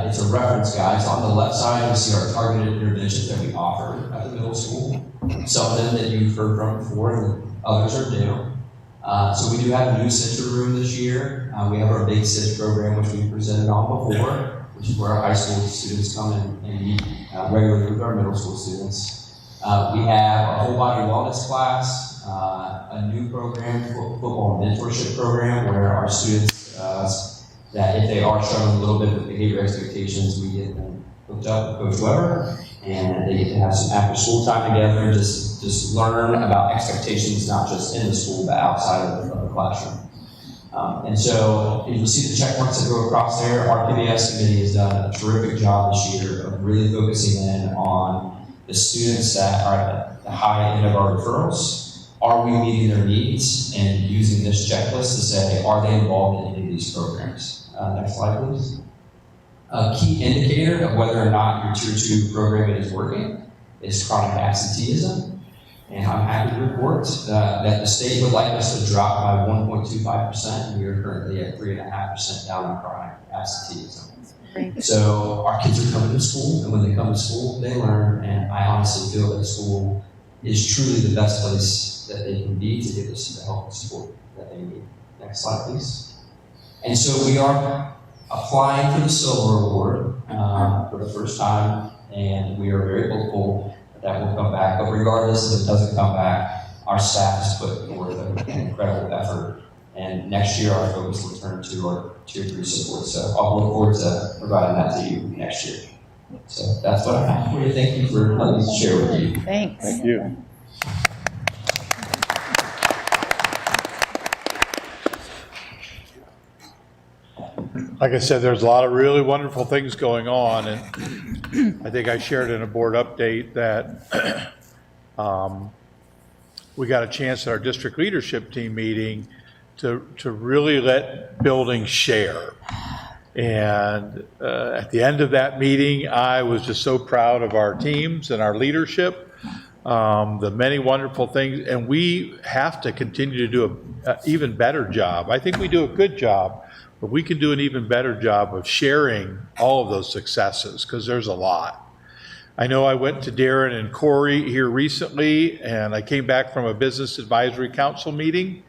It's a reference guide. So on the left side, you see our targeted interventions that we offer at the middle school. Some of them that you've heard from before, and others are new. So we do have a new Center room this year. We have our Big Sit program, which we presented on before, which is where our high school students come and meet regularly with our middle school students. We have a whole body wellness class, a new program, football mentorship program, where our students, that if they are struggling a little bit with behavior expectations, we get them hooked up with Coach Weber, and they get to have some after school time together, just learn about expectations, not just in the school, but outside of the classroom. And so you'll see the check marks that go across there. Our PBS committee has done a terrific job this year of really focusing in on the students that are at the high end of our referrals. Are we meeting their needs? And using this checklist to say, are they involved in any of these programs? Next slide, please. A key indicator of whether or not your Tier 2 program is working is chronic absenteeism. And I'm happy to report that the state would like us to drop by 1.25%, and we are currently at 3.5% down on chronic absenteeism. So our kids are coming to school, and when they come to school, they learn, and I honestly feel that school is truly the best place that they can be to get us the help and support that they need. Next slide, please. And so we are applying for the Silver Award for the first time, and we are very hopeful that will come back. But regardless if it doesn't come back, our staff has put forth an incredible effort. And next year, our focus will turn to our Tier 3 support. So I'll look forward to providing that to you next year. So that's what I have for you. Thank you for letting me share with you. Thanks. Thank you. Like I said, there's a lot of really wonderful things going on, and I think I shared in a board update that we got a chance at our district leadership team meeting to really let buildings share. And at the end of that meeting, I was just so proud of our teams and our leadership, the many wonderful things, and we have to continue to do an even better job. I think we do a good job, but we can do an even better job of sharing all of those successes, because there's a lot. I know I went to Darren and Corey here recently, and I came back from a business advisory council meeting,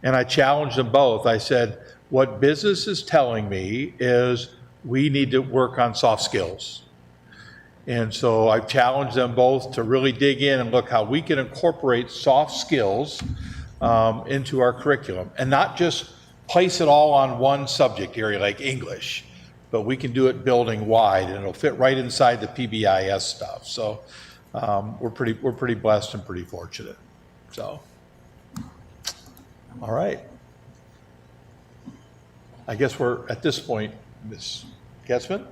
and I challenged them both. I said, what business is telling me is we need to work on soft skills. And so I've challenged them both to really dig in and look how we can incorporate soft skills into our curriculum, and not just place it all on one subject area like English, but we can do it building wide, and it'll fit right inside the PBIS stuff. So we're pretty blessed and pretty fortunate. So, all right. I guess we're at this point, Ms. Getzman.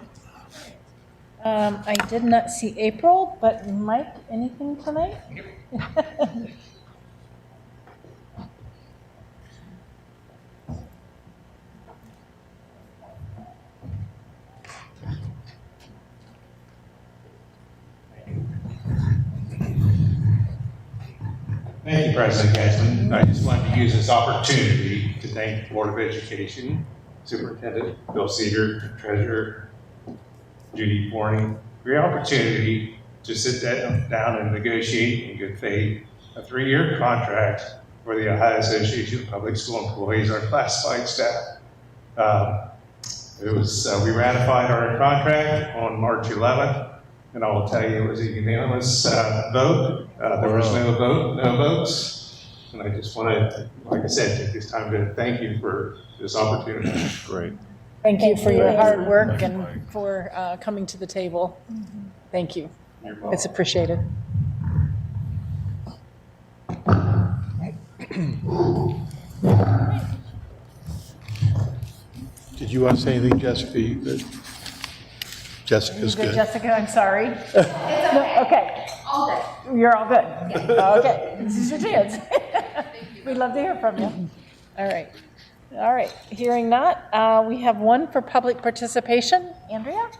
I did not see April, but Mike, anything tonight? Thank you, President Getzman. I just wanted to use this opportunity to thank the Board of Education, Superintendent Bill Seeger, Treasurer Judy Forney, for the opportunity to sit down and negotiate in good faith a 3-year contract for the Ohio Association of Public School Employees, our classified staff. We ratified our contract on March 11th. And I will tell you, it was a unanimous vote. There was no votes. And I just want to, like I said, take this time to thank you for this opportunity. Great. Thank you for your hard work and for coming to the table. Thank you. It's appreciated. Did you want to say anything, Jessica? Jessica's good. Jessica, I'm sorry. No, okay. All day. You're all good. Okay, this is your chance. We'd love to hear from you. All right. All right. Hearing not, we have one for public participation. Andrea?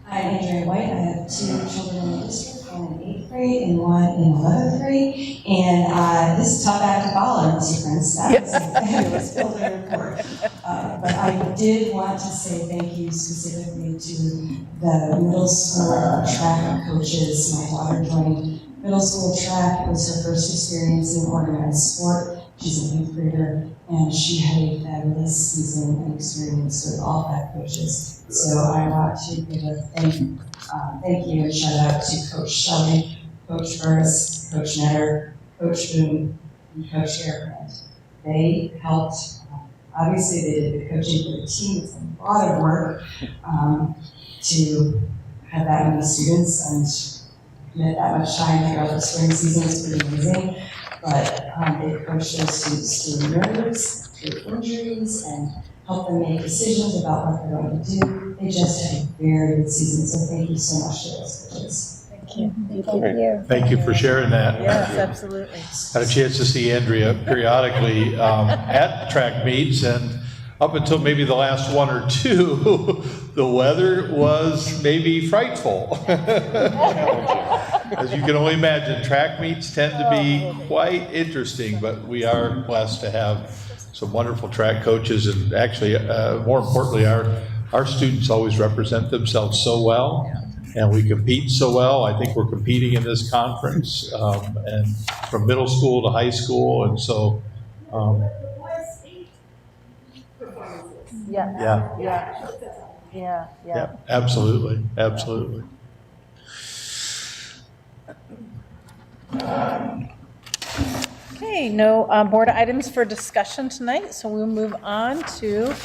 I'm Andrea White. I have 2 children in the district, one in 8th grade and one in 11th grade. And this is a tough act to follow, Mr. Prince. That was building a report. But I did want to say thank you specifically to the middle school track coaches. My daughter joined middle school track. It was her first experience in organized sport. She's an 8th grader, and she had a fabulous season and experience with all 5 coaches. So I want to give a thank you and shout out to Coach Shelley, Coach Burris, Coach Netter, Coach Boone, and Coach Airbrand. They helped. Obviously, they did the coaching for the team. It's a lot of work to have that many students and commit that much time throughout the spring season. It's pretty amazing. But they coached those students through nerves, through injuries, and helped them make decisions about what they're going to do. They just had a very good season, so thank you so much to those coaches. Thank you. Thank you. Thank you for sharing that. Yes, absolutely. Had a chance to see Andrea periodically at track meets, and up until maybe the last 1 or 2, the weather was maybe frightful. As you can only imagine, track meets tend to be quite interesting, but we are blessed to have some wonderful track coaches, and actually, more importantly, our students always represent themselves so well, and we compete so well. I think we're competing in this conference, and from middle school to high school, and so. Yeah, absolutely, absolutely. Okay, no board items for discussion tonight, so we'll move on to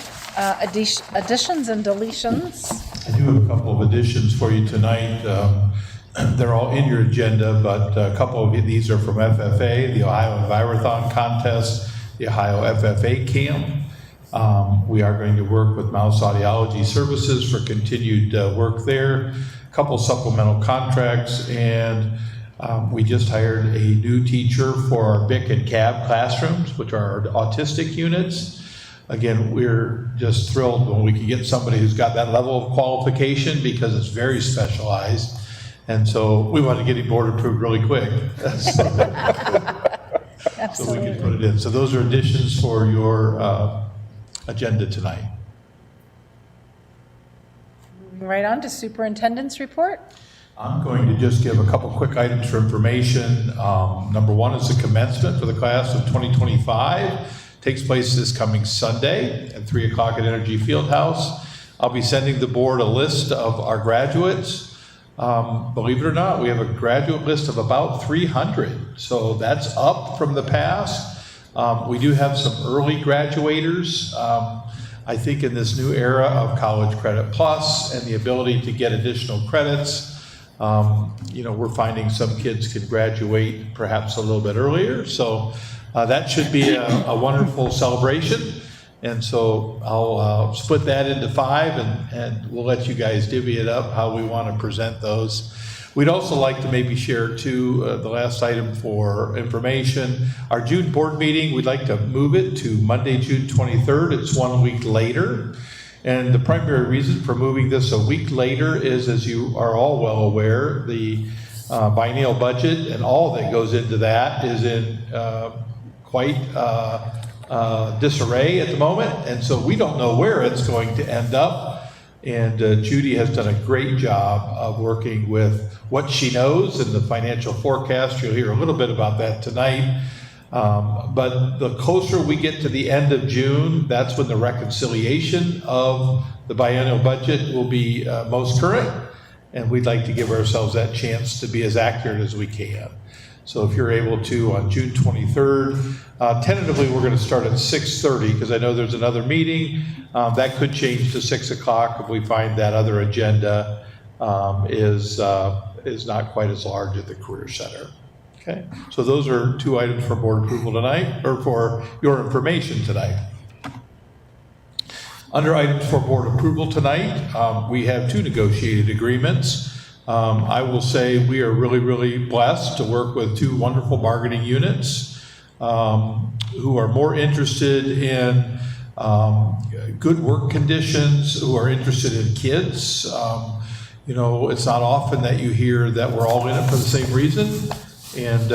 additions and deletions. I do have a couple of additions for you tonight. They're all in your agenda, but a couple of these are from FFA, the Ohio Envirothon Contest, the Ohio FFA Camp. We are going to work with Mouse Audiology Services for continued work there. A couple supplemental contracts, and we just hired a new teacher for our BIC and CAB classrooms, which are our autistic units. Again, we're just thrilled when we can get somebody who's got that level of qualification, because it's very specialized. And so we want to get it board approved really quick. So we can put it in. So those are additions for your agenda tonight. Moving right on to superintendent's report. I'm going to just give a couple quick items for information. Number 1 is the commencement for the class of 2025. Takes place this coming Sunday at 3 o'clock at Energy Fieldhouse. I'll be sending the board a list of our graduates. Believe it or not, we have a graduate list of about 300, so that's up from the past. We do have some early graduators. I think in this new era of College Credit Plus and the ability to get additional credits, we're finding some kids can graduate perhaps a little bit earlier. So that should be a wonderful celebration. And so I'll split that into 5 and we'll let you guys divvy it up how we want to present those. We'd also like to maybe share too, the last item for information. Our June board meeting, we'd like to move it to Monday, June 23rd. It's 1 week later. And the primary reason for moving this a week later is, as you are all well aware, the biennial budget and all that goes into that is in quite disarray at the moment, and so we don't know where it's going to end up. And Judy has done a great job of working with what she knows in the financial forecast. You'll hear a little bit about that tonight. But the closer we get to the end of June, that's when the reconciliation of the biennial budget will be most current, and we'd like to give ourselves that chance to be as accurate as we can. So if you're able to, on June 23rd, tentatively we're going to start at 6:30 because I know there's another meeting. That could change to 6 o'clock if we find that other agenda is not quite as large at the Career Center. Okay, so those are 2 items for board approval tonight, or for your information tonight. Under items for board approval tonight, we have 2 negotiated agreements. I will say we are really, really blessed to work with 2 wonderful bargaining units who are more interested in good work conditions, who are interested in kids. It's not often that you hear that we're all in it for the same reason, and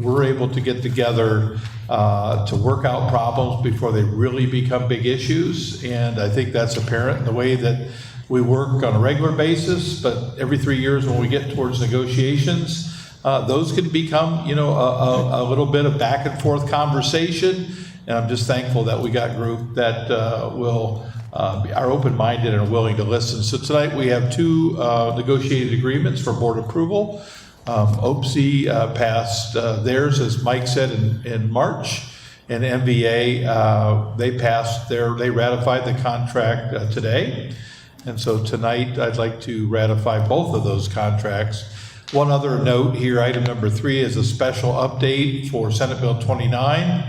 we're able to get together to work out problems before they really become big issues, and I think that's apparent in the way that we work on a regular basis. But every 3 years when we get towards negotiations, those can become, a little bit of back and forth conversation. And I'm just thankful that we got a group that are open-minded and are willing to listen. So tonight we have 2 negotiated agreements for board approval. OPSI passed theirs, as Mike said, in March. And MVA, they ratified the contract today. And so tonight, I'd like to ratify both of those contracts. One other note here, item number 3 is a special update for Senate Bill 29.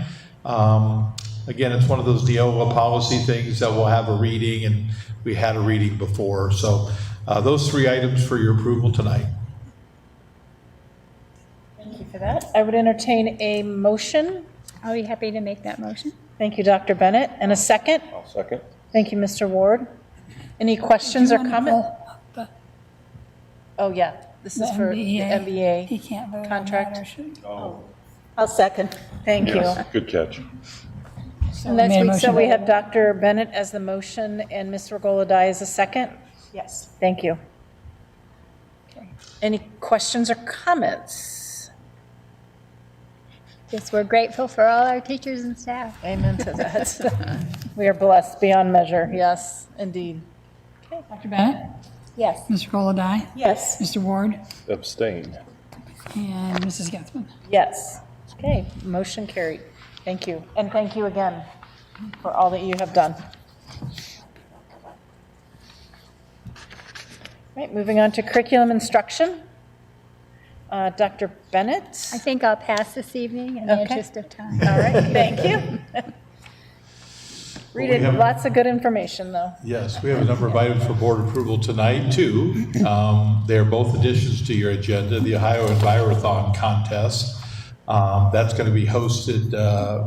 Again, it's one of those DOLA policy things that we'll have a reading, and we had a reading before. So those 3 items for your approval tonight. Thank you for that. I would entertain a motion. I'll be happy to make that motion. Thank you, Dr. Bennett. And a second? I'll second. Thank you, Mr. Ward. Any questions or comments? Oh, yeah. This is for the MBA He can't vote contract. on that, or should- I'll second. Thank you. Good catch. So And we made a next week, so motion. we have Dr. Bennett as the motion and Ms. Regola-Dye as a second? Yes. Thank you. Okay. Any questions or comments? Yes, we're grateful for all our teachers and staff. Amen to that. We are blessed beyond measure. Yes, indeed. Dr. Bennett? Yes. Mr. Goladai? Yes. Mr. Ward? Abstain. And Mrs. Getzman? Yes. Okay, motion carried. Thank you. And thank you again for all that you have done. Right, moving on to curriculum instruction. Dr. Bennett? I think I'll pass this evening in the interest of time. All right, thank you. Read it, lots of good information, though. Yes, we have a number of items for board approval tonight, too. They're both additions to your agenda. The Ohio Envirothon contest. That's going to be hosted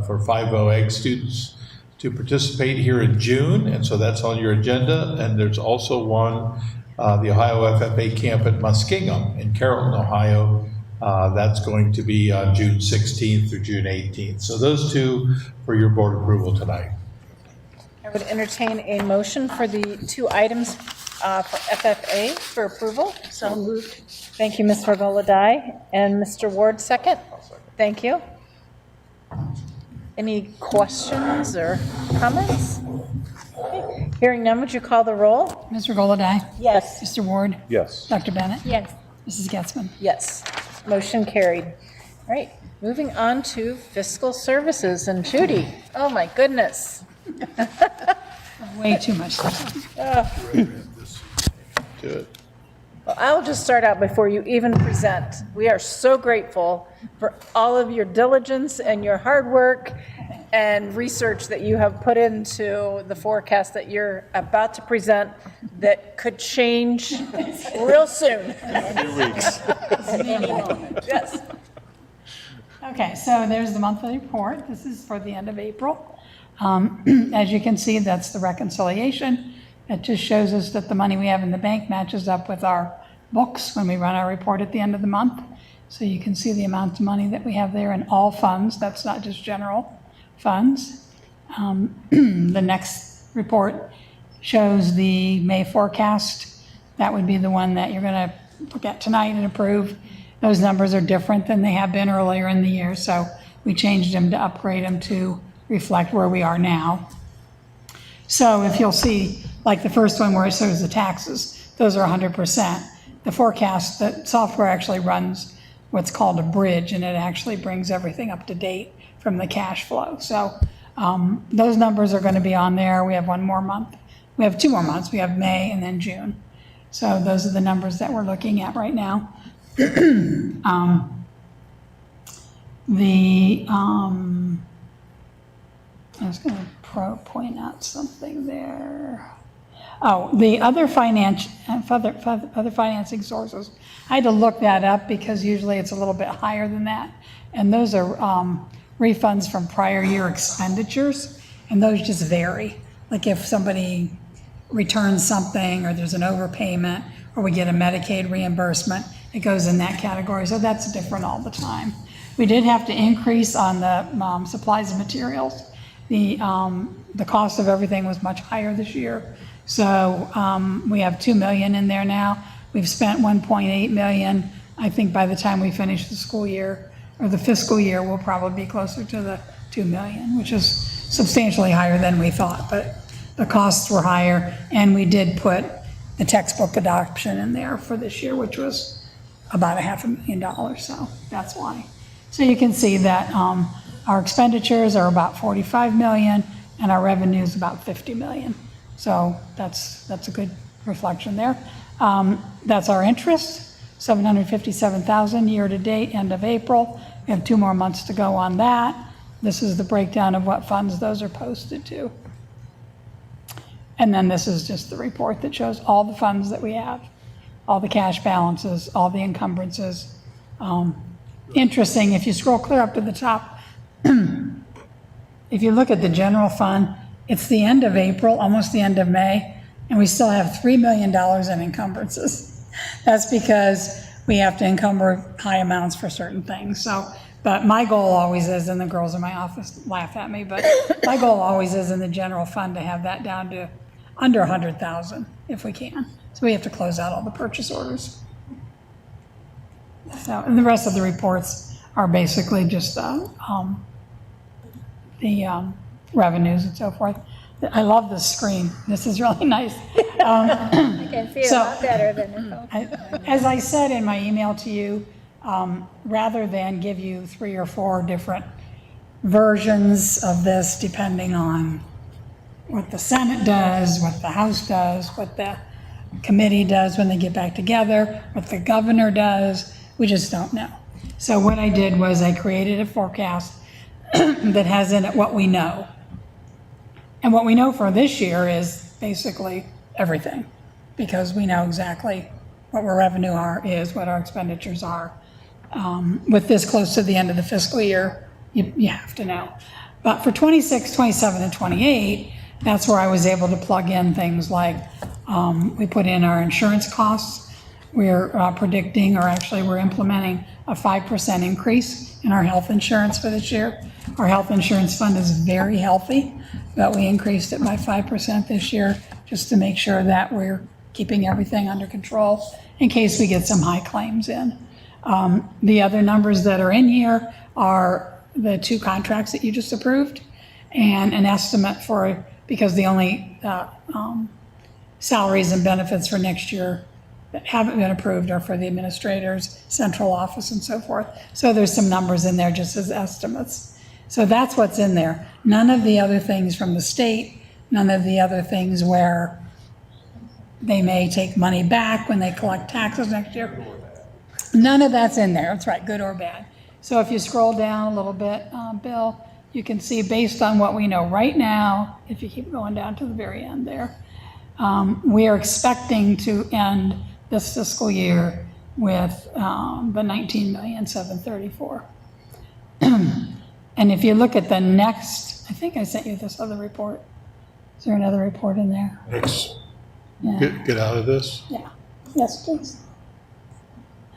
for 5 egg students to participate here in June, and so that's on your agenda. And there's also one, the Ohio FFA camp at Muskingum in Carrollton, Ohio. That's going to be on June 16th through June 18th. So those 2 for your board approval tonight. I would entertain a motion for the 2 items for FFA for approval. So moved. Thank you, Ms. Regola-Dye. And Mr. Ward, second? Thank you. Any questions or comments? Okay. Hearing none, would you call the roll? Mr. Golodai? Yes. Mr. Ward? Yes. Dr. Bennett? Yes. Mrs. Getzmann? Yes. Motion carried. All right, moving on to fiscal services. And Judy, oh my goodness. Way too much stuff. Do it. Well, I'll just start out before you even present. We are so grateful for all of your diligence and your hard work and research that you have put into the forecast that you're about to present that could change real soon. 2 weeks. Yes. Okay, so there's the monthly report. This is for the end of April. As you can see, that's the reconciliation. It just shows us that the money we have in the bank matches up with our books when we run our report at the end of the month. So you can see the amount of money that we have there in all funds. That's not just general funds. The next report shows the May forecast. That would be the one that you're going to look at tonight and approve. Those numbers are different than they have been earlier in the year, so we changed them to upgrade them to reflect where we are now. So if you'll see, like the first one where it shows the taxes, those are 100%. The forecast, the software actually runs what's called a bridge, and it actually brings everything up to date from the cash flow. So those numbers are going to be on there. We have one more month. We have 2 more months. We have May and then June. So those are the numbers that we're looking at right now. I was going to point out something there. Oh, the other financing sources. I had to look that up because usually it's a little bit higher than that. And those are refunds from prior year expenditures, and those just vary. Like if somebody returns something, or there's an overpayment, or we get a Medicaid reimbursement, it goes in that category. So that's different all the time. We did have to increase on the supplies and materials. The cost of everything was much higher this year. So we have $2 million in there now. We've spent $1.8 million. I think by the time we finish the school year, or the fiscal year, we'll probably be closer to the $2 million, which is substantially higher than we thought, but the costs were higher, and we did put the textbook adoption in there for this year, which was about $500,000, so that's why. So you can see that our expenditures are about 45 million, and our revenue is about 50 million. So that's a good reflection there. That's our interest. 757,000 year to date, end of April. We have 2 more months to go on that. This is the breakdown of what funds those are posted to. And then this is just the report that shows all the funds that we have, all the cash balances, all the encumbrances. Interesting, if you scroll clear up to the top, if you look at the general fund, it's the end of April, almost the end of May, and we still have $3 million in encumbrances. That's because we have to encumber high amounts for certain things. So, but my goal always is, and the girls in my office laugh at me, but my goal always is in the general fund to have that down to under 100,000 if we can. So we have to close out all the purchase orders. So, and the rest of the reports are basically just the revenues and so forth. I love this screen. This is really nice. I can see it a lot better than the phone. As I said in my email to you, rather than give you 3 or 4 different versions of this, depending on what the Senate does, what the House does, what the committee does when they get back together, what the governor does, we just don't know. So what I did was I created a forecast that has in it what we know. And what we know for this year is basically everything, because we know exactly what our revenue is, what our expenditures are. With this close to the end of the fiscal year, you have to know. But for 26, 27, and 28, that's where I was able to plug in things like we put in our insurance costs. We're predicting, or actually we're implementing a 5% increase in our health insurance for this year. Our health insurance fund is very healthy, but we increased it by 5% this year just to make sure that we're keeping everything under control in case we get some high claims in. The other numbers that are in here are the 2 contracts that you just approved and an estimate for because the only salaries and benefits for next year that haven't been approved are for the administrators, central office, and so forth. So there's some numbers in there just as estimates. So that's what's in there. None of the other things from the state, none of the other things where they may take money back when they collect taxes next year. None of that's in there. That's right, good or bad. So if you scroll down a little bit, Bill, you can see based on what we know right now, if you keep going down to the very end there, we are expecting to end this fiscal year with the $19,734,000. And if you look at the next, I think I sent you this other report. Is there another report in there? Next. Yeah. Get out of this? Yeah. Yes, please.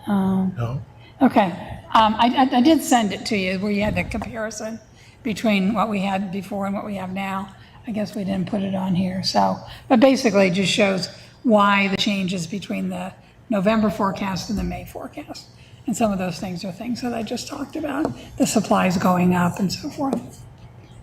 No. Okay. I did send it to you where you had the comparison between what we had before and what we have now. I guess we didn't put it on here. So, but basically it just shows why the changes between the November forecast and the May forecast. And some of those things are things that I just talked about, the supplies going up and so forth.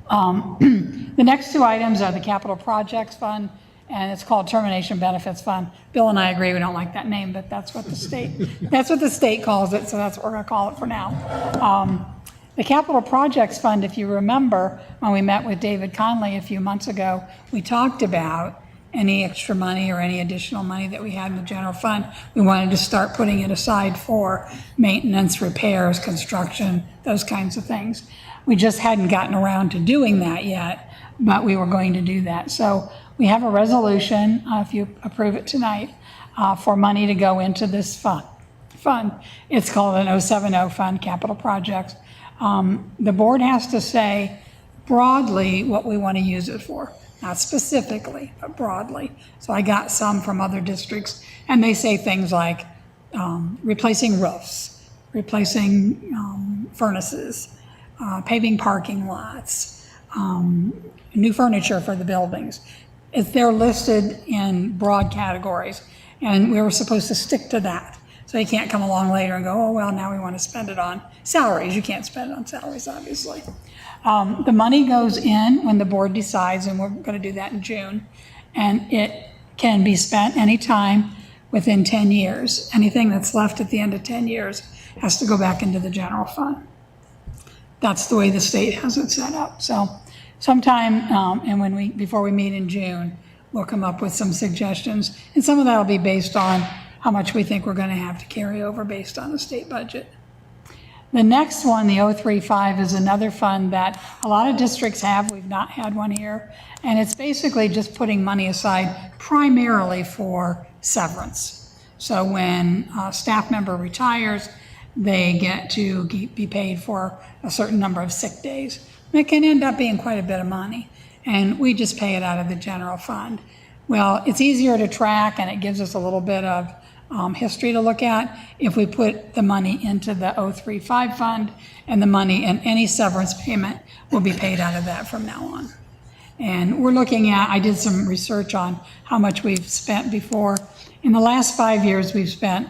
The next two items are the Capital Projects Fund, and it's called Termination Benefits Fund. Bill and I agree we don't like that name, but that's what the state calls it, so that's what we're going to call it for now. The Capital Projects Fund, if you remember, when we met with David Conley a few months ago, we talked about any extra money or any additional money that we had in the general fund. We wanted to start putting it aside for maintenance, repairs, construction, those kinds of things. We just hadn't gotten around to doing that yet, but we were going to do that. So we have a resolution, if you approve it tonight, for money to go into this fund. It's called an 070 fund, capital projects. The board has to say broadly what we want to use it for, not specifically, but broadly. So I got some from other districts, and they say things like replacing roofs, replacing furnaces, paving parking lots, new furniture for the buildings. They're listed in broad categories, and we were supposed to stick to that. So you can't come along later and go, oh, well, now we want to spend it on salaries. You can't spend it on salaries, obviously. The money goes in when the board decides, and we're going to do that in June, and it can be spent anytime within 10 years. Anything that's left at the end of 10 years has to go back into the general fund. That's the way the state has it set up. So sometime, and before we meet in June, we'll come up with some suggestions, and some of that will be based on how much we think we're going to have to carry over based on the state budget. The next one, the 035, is another fund that a lot of districts have. We've not had one here. And it's basically just putting money aside primarily for severance. So when a staff member retires, they get to be paid for a certain number of sick days. And it can end up being quite a bit of money. And we just pay it out of the general fund. Well, it's easier to track, and it gives us a little bit of history to look at if we put the money into the 035 fund, and the money and any severance payment will be paid out of that from now on. And we're looking at, I did some research on how much we've spent before. In the last 5 years, we've spent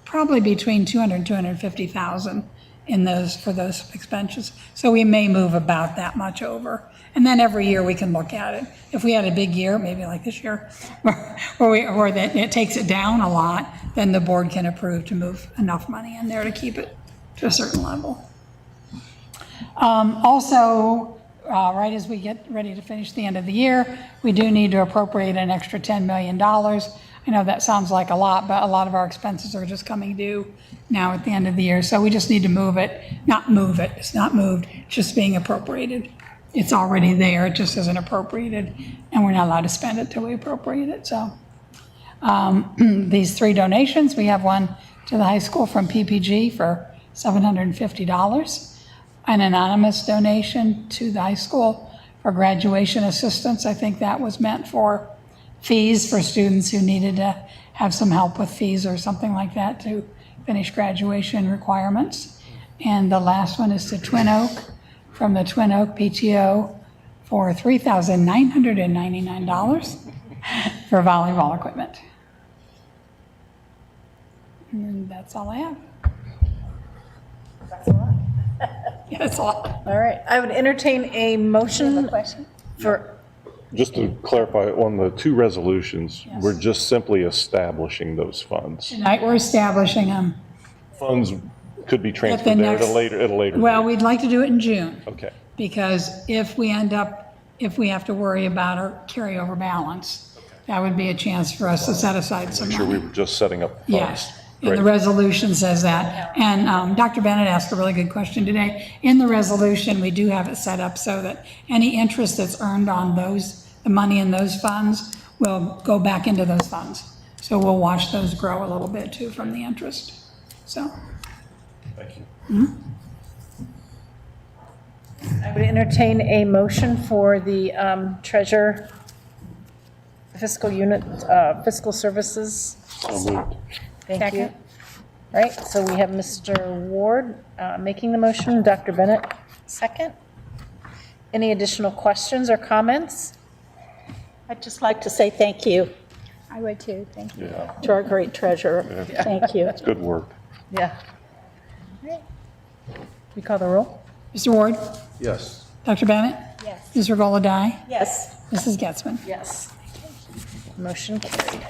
probably between $200,000 and $250,000 for those expenses. So we may move about that much over. And then every year we can look at it. If we had a big year, maybe like this year, or that it takes it down a lot, then the board can approve to move enough money in there to keep it to a certain level. Also, right as we get ready to finish the end of the year, we do need to appropriate an extra $10 million. I know that sounds like a lot, but a lot of our expenses are just coming due now at the end of the year. So we just need to move it, not move it, it's not moved, it's just being appropriated. It's already there, it just isn't appropriated, and we're not allowed to spend it till we appropriate it. So these three donations, we have one to the high school from PPG for $750, an anonymous donation to the high school for graduation assistance. I think that was meant for fees for students who needed to have some help with fees or something like that to finish graduation requirements. And the last one is to Twin Oak, from the Twin Oak PTO for $3,999 for volleyball equipment. And that's all I have. That's a lot. Yeah, that's a lot. All right, I would entertain a motion question? for, Just to clarify, on the two resolutions, we're just simply establishing those funds. Tonight, we're establishing them. Funds could be transferred there at a later Well, date. we'd like to do it in June. Okay. Because if we have to worry about our carryover balance, that would be a chance for us to set aside some Make sure money. we were just setting up funds. Yes, and Great. the resolution says that. And Dr. Bennett asked a really good question today. In the resolution, we do have it set up so that any interest that's earned on the money in those funds will go back into those funds. So we'll watch those grow a little bit too from the interest. So. Thank you. Mhm. I would entertain a motion for the treasurer fiscal unit, fiscal services. So moved. Thank you. All right, so we have Mr. Ward making the motion, Dr. Bennett second. Any additional questions or comments? I'd just like to say thank you I would too, thank you. Yeah. to our great treasurer. Yeah. Thank you. That's good work. Yeah. All right. We call the roll? Mr. Ward? Yes. Dr. Bennett? Yes. Ms. Regola Dye? Yes. Mrs. Getzmann? Yes. Motion carried.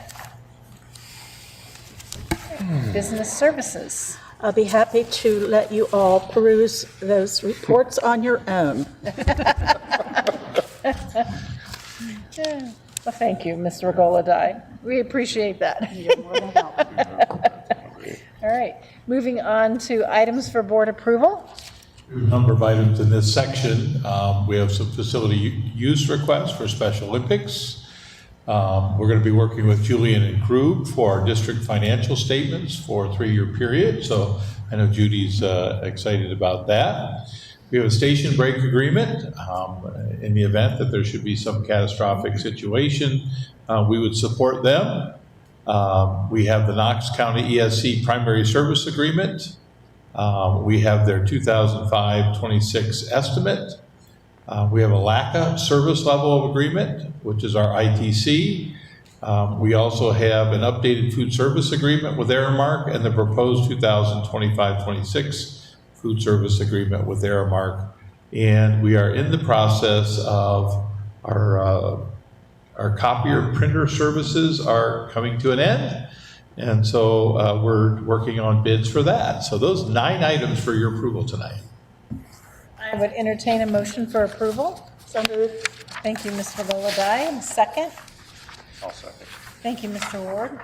Business services. I'll be happy to let you all peruse those reports on your own. Well, thank you, Ms. Regola Dye. We appreciate that. All right, moving on to items for board approval. We have a number of items in this section. We have some facility use requests for Special Olympics. We're going to be working with Julian and Krug for our district financial statements for a 3-year period. So I know Judy's excited about that. We have a station break agreement. In the event that there should be some catastrophic situation, we would support them. We have the Knox County ESC primary service agreement. We have their 2005-26 estimate. We have a LACA service level agreement, which is our ITC. We also have an updated food service agreement with Aramark and the proposed 2025-26 food service agreement with Aramark. And we are in the process of our copier printer services are coming to an end. And so we're working on bids for that. So those 9 items for your approval tonight. I would entertain a motion for approval. So moved. Thank you, Ms. Regola Dye. Second. I'll second. Thank you, Mr. Ward.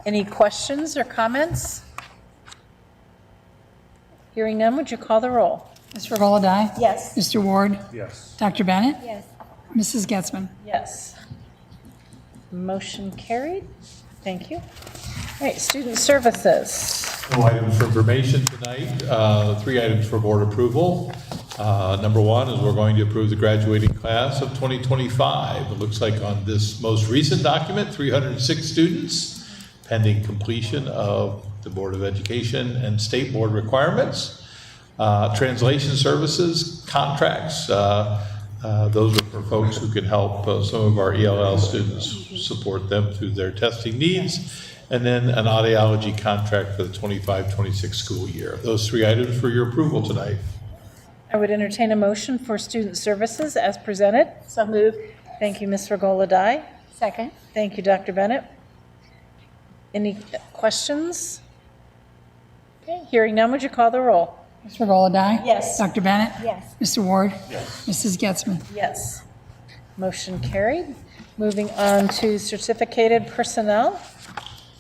Any questions or comments? Hearing none, would you call the roll? Ms. Regola Dye? Yes. Mr. Ward? Yes. Dr. Bennett? Yes. Mrs. Getzmann? Yes. Motion carried. Thank you. All right, student services. No items for information tonight. 3 items for board approval. Number 1 is we're going to approve the graduating class of 2025. It looks like on this most recent document, 306 students, pending completion of the Board of Education and state board requirements. Translation services, contracts, those are for folks who can help some of our ELL students, support them through their testing needs. And then an audiology contract for the 25-26 school year. Those 3 items for your approval tonight. I would entertain a motion for student services as presented. So moved. Thank you, Ms. Regola Dye. Second. Thank you, Dr. Bennett. Any questions? Okay, hearing none, would you call the roll? Ms. Regola Dye? Yes. Dr. Bennett? Yes. Mr. Ward? Yes. Mrs. Getzmann? Yes. Motion carried. Moving on to certificated personnel.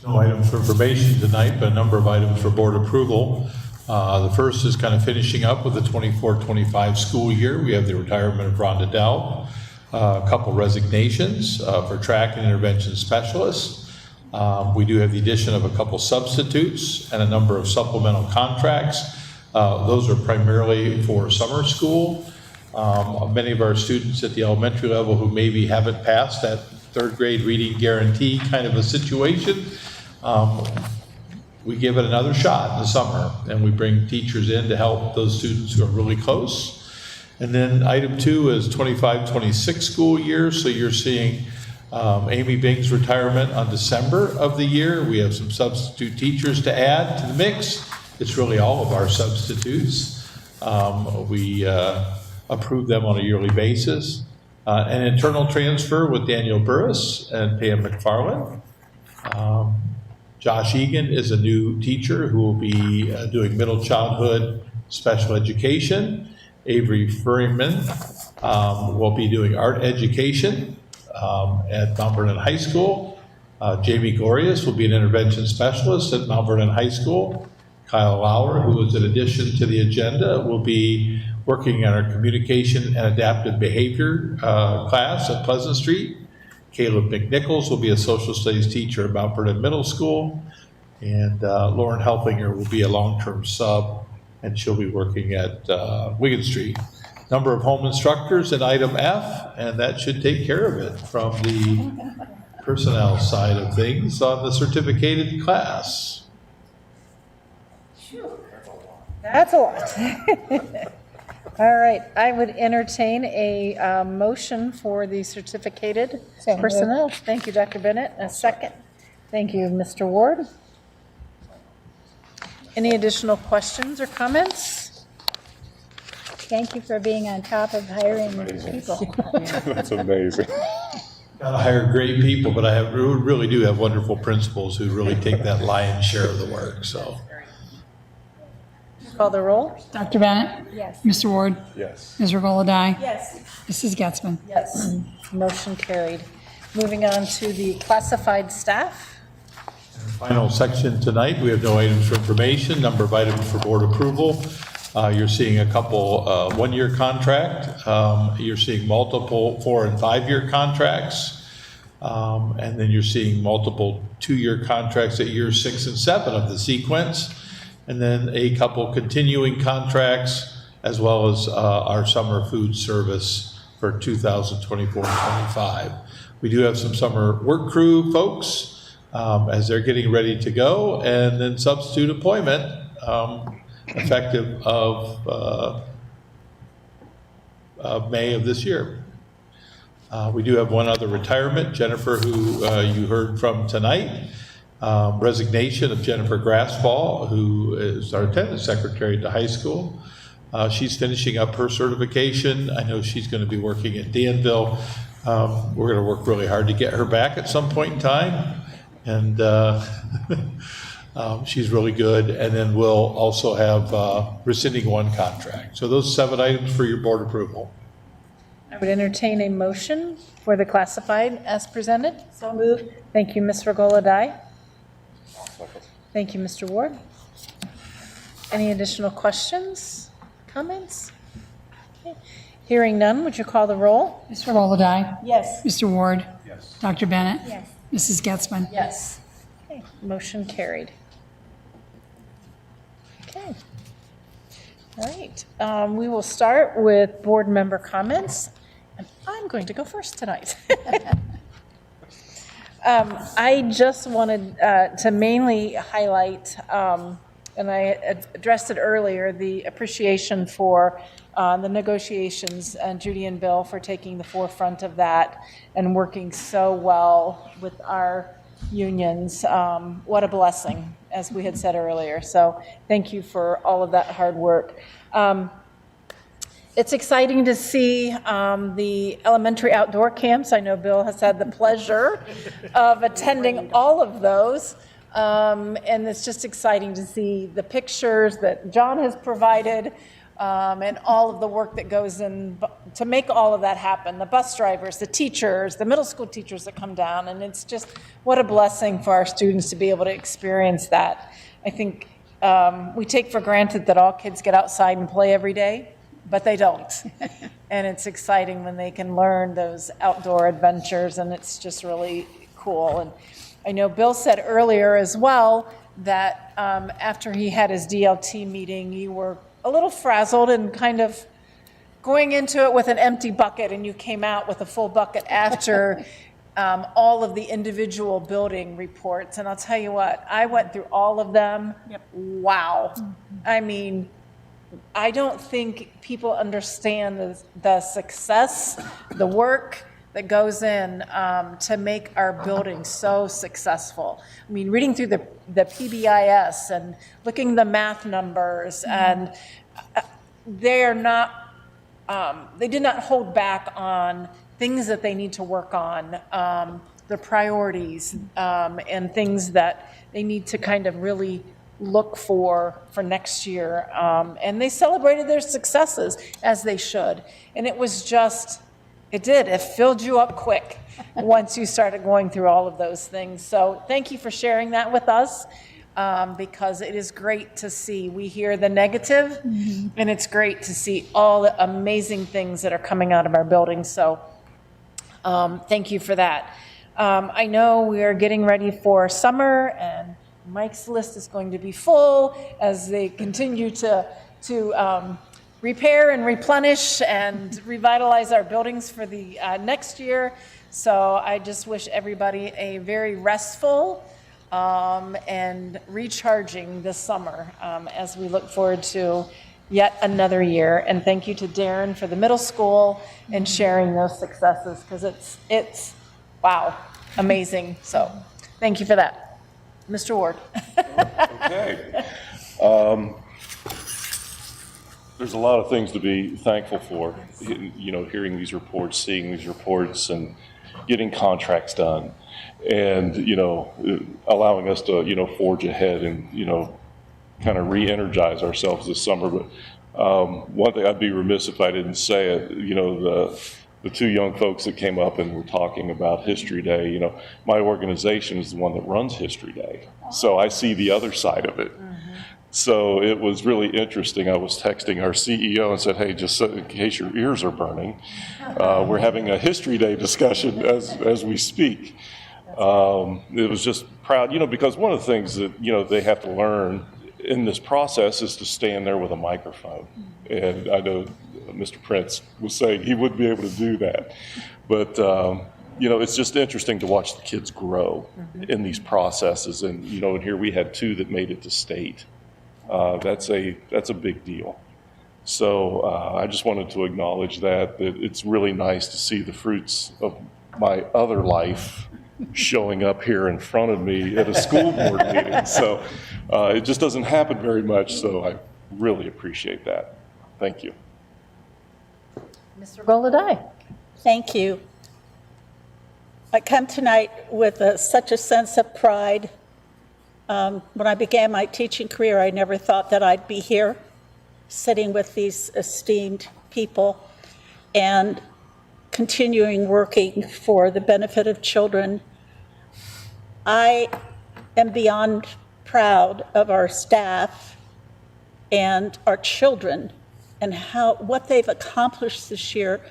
No items for information tonight, but a number of items for board approval. The first is kind of finishing up with the 24-25 school year. We have the retirement of Rhonda Dowd, a couple resignations for track and intervention specialists. We do have the addition of a couple substitutes and a number of supplemental contracts. Those are primarily for summer school. Many of our students at the elementary level who maybe haven't passed that 3rd grade reading guarantee kind of a situation, we give it another shot in the summer, and we bring teachers in to help those students who are really close. And then item 2 is 25-26 school year. So you're seeing Amy Bing's retirement on December of the year. We have some substitute teachers to add to the mix. It's really all of our substitutes. We approve them on a yearly basis. An internal transfer with Daniel Burris and Pam McFarland. Josh Egan is a new teacher who will be doing middle childhood special education. Avery Furryman will be doing art education at Mount Vernon High School. Jamie Gorius will be an intervention specialist at Mount Vernon High School. Kyle Lauer, who is an addition to the agenda, will be working on our communication and adaptive behavior class at Pleasant Street. Caleb McNichols will be a social studies teacher at Mount Vernon Middle School. And Lauren Helfinger will be a long-term sub, and she'll be working at Wigan Street. Number of home instructors in item F, and that should take care of it from the personnel side of things on the certificated class. That's a lot. All right, I would entertain a motion for the certificated personnel. Thank you, Dr. Bennett. A second. Thank you, Mr. Ward. Any additional questions or comments? Thank you for being on top of hiring people. That's amazing. Got to hire great people, but we really do have wonderful principals who really take that lion's share of the work. So, call the roll. Dr. Bennett? Yes. Mr. Ward? Yes. Ms. Regola-Dye? Yes. Mrs. Getzmann? Yes. Motion carried. Moving on to the classified staff. final section tonight, we have no items for information, number of items for board approval. You're seeing a couple one-year contract. You're seeing multiple 4- and 5-year contracts. And then you're seeing multiple 2-year contracts at years 6 and 7 of the sequence. And then a couple continuing contracts, as well as our summer food service for 2024 and 25. We do have some summer work crew folks as they're getting ready to go, and then substitute employment effective of May of this year. We do have one other retirement, Jennifer, who you heard from tonight. Resignation of Jennifer Grassball, who is our attendance secretary at the high school. She's finishing up her certification. I know she's going to be working at Danville. We're going to work really hard to get her back at some point in time. And she's really good. And then we'll also have rescinding one contract. So those 7 items for your board approval. I would entertain a motion for the classified as presented. So moved. Thank you, Ms. Regola-Dye. Thank you, Mr. Ward. Any additional questions, comments? Okay. Hearing none, would you call the roll? Ms. Regola-Dye? Yes. Mr. Ward? Yes. Dr. Bennett? Yes. Mrs. Getzmann? Yes. Okay, motion carried. Okay. All right, we will start with board member comments, and I'm going to go first tonight. I just wanted to mainly highlight, and I addressed it earlier, the appreciation for the negotiations, and Judy and Bill for taking the forefront of that and working so well with our unions. What a blessing, as we had said earlier. So thank you for all of that hard work. It's exciting to see the elementary outdoor camps. I know Bill has had the pleasure of attending all of those. And it's just exciting to see the pictures that John has provided and all of the work that goes in to make all of that happen. The bus drivers, the teachers, the middle school teachers that come down. And it's just what a blessing for our students to be able to experience that. I think we take for granted that all kids get outside and play every day, but they don't. And it's exciting when they can learn those outdoor adventures, and it's just really cool. And I know Bill said earlier as well that after he had his DLT meeting, you were a little frazzled and kind of going into it with an empty bucket, and you came out with a full bucket after all of the individual building reports. And I'll tell you what, I went through all of them. Yep. Wow. I mean, I don't think people understand the success, the work that goes in to make our building so successful. I mean, reading through the PBIS and looking at the math numbers, and they are not, they did not hold back on things that they need to work on, the priorities, and things that they need to kind of really look for next year. And they celebrated their successes, as they should. And it was just, it filled you up quick once you started going through all of those things. So thank you for sharing that with us, because it is great to see. We hear the negative, and it's great to see all the amazing things that are coming out of our building. So thank you for that. I know we are getting ready for summer, and Mike's list is going to be full as they continue to repair and replenish and revitalize our buildings for the next year. So I just wish everybody a very restful and recharging this summer as we look forward to yet another year. And thank you to Darren for the middle school and sharing those successes, because it's wow, amazing. So thank you for that. Mr. Ward. Okay. There's a lot of things to be thankful for, hearing these reports, seeing these reports, and getting contracts done, and, allowing us to, forge ahead and, kind of re-energize ourselves this summer. But one thing, I'd be remiss if I didn't say it, the two young folks that came up and were talking about History Day, my organization is the one that runs History Day. So I see the other side of it. So it was really interesting. I was texting our CEO and said, hey, just in case your ears are burning, we're having a History Day discussion as we speak. It was just proud, because one of the things that, they have to learn in this process is to stand there with a microphone. And I know Mr. Prince was saying he wouldn't be able to do that. But, it's just interesting to watch the kids grow in these processes. And, and here we had two that made it to state. That's a big deal. So I just wanted to acknowledge that it's really nice to see the fruits of my other life showing up here in front of me at a school board meeting. So it just doesn't happen very much. So I really appreciate that. Thank you. Mr. Goladai. Thank you. I come tonight with such a sense of pride. When I began my teaching career, I never thought that I'd be here, sitting with these esteemed people and continuing working for the benefit of children. I am beyond proud of our staff and our children and what they've accomplished this year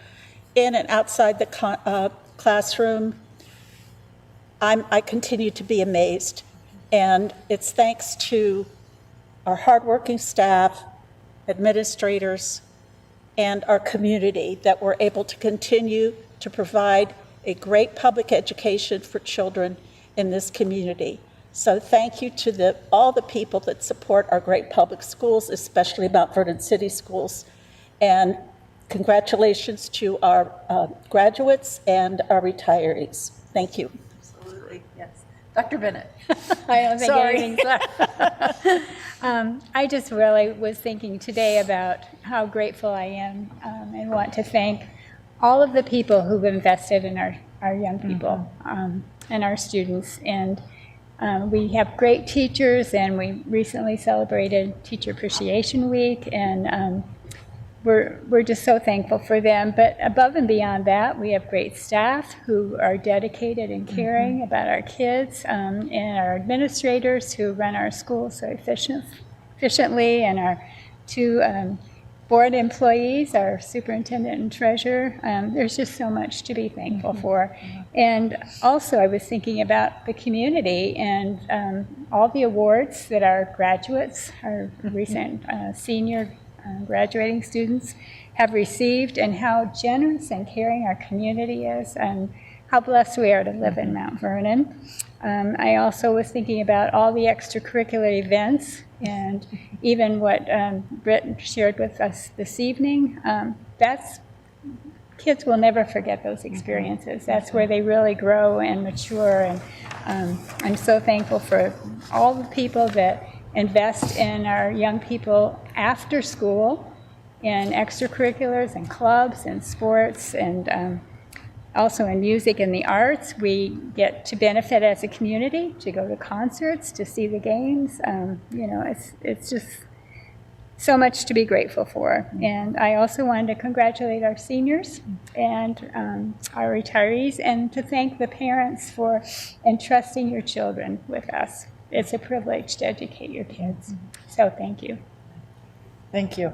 in and outside the classroom. I continue to be amazed. And it's thanks to our hardworking staff, administrators, and our community that we're able to continue to provide a great public education for children in this community. So thank you to all the people that support our great public schools, especially Mount Vernon City Schools. And congratulations to our graduates and our retirees. Thank you. Absolutely, yes. Dr. Bennett. I don't think Sorry. anything's I just really was thinking today about how grateful I am and want to thank all of the people who've invested in our young people and our students. And we have great teachers, and we recently celebrated Teacher Appreciation Week, and we're just so thankful for them. But above and beyond that, we have great staff who are dedicated and caring about our kids, and our administrators who run our schools so efficiently, and our two board employees, our superintendent and treasurer. There's just so much to be thankful for. And also I was thinking about the community and all the awards that our graduates, our recent senior graduating students have received, and how generous and caring our community is, and how blessed we are to live in Mount Vernon. I also was thinking about all the extracurricular events, and even what Britt shared with us this evening. Kids will never forget those experiences. That's where they really grow and mature, and I'm so thankful for all the people that invest in our young people after school in extracurriculars and clubs and sports, and also in music and the arts. We get to benefit as a community, to go to concerts, to see the games. It's just so much to be grateful for. And I also wanted to congratulate our seniors and our retirees, and to thank the parents for entrusting your children with us. It's a privilege to educate your kids. So thank you. Thank you.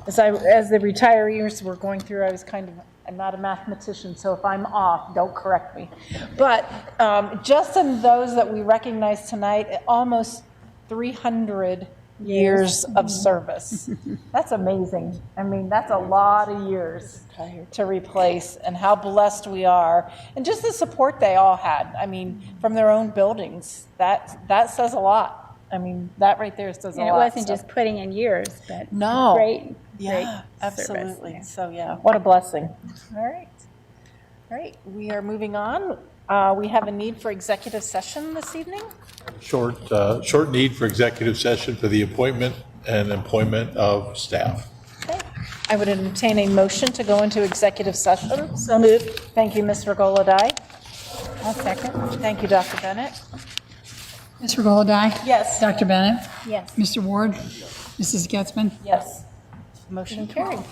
As the retirees were going through, I'm not a mathematician, so if I'm off, don't correct me. But just in those that we recognize tonight, almost 300 years of service. That's amazing. I mean, that's a lot of years to replace, and how blessed we are. And just the support they all had, I mean, from their own buildings, that says a lot. I mean, that right there says a lot. And it wasn't just putting in years, but great absolutely. service. So what a blessing. All right, we are moving on. We have a need for executive session this evening. Short need for executive session for the appointment and employment of staff. Okay. I would entertain a motion to go into executive session. So moved. Thank you, Ms. Regola-Dye. I'll second. Thank you, Dr. Bennett. Ms. Regola-Dye? Yes. Dr. Bennett? Yes. Mr. Ward? Mrs. Getzman? Yes. Motion carried.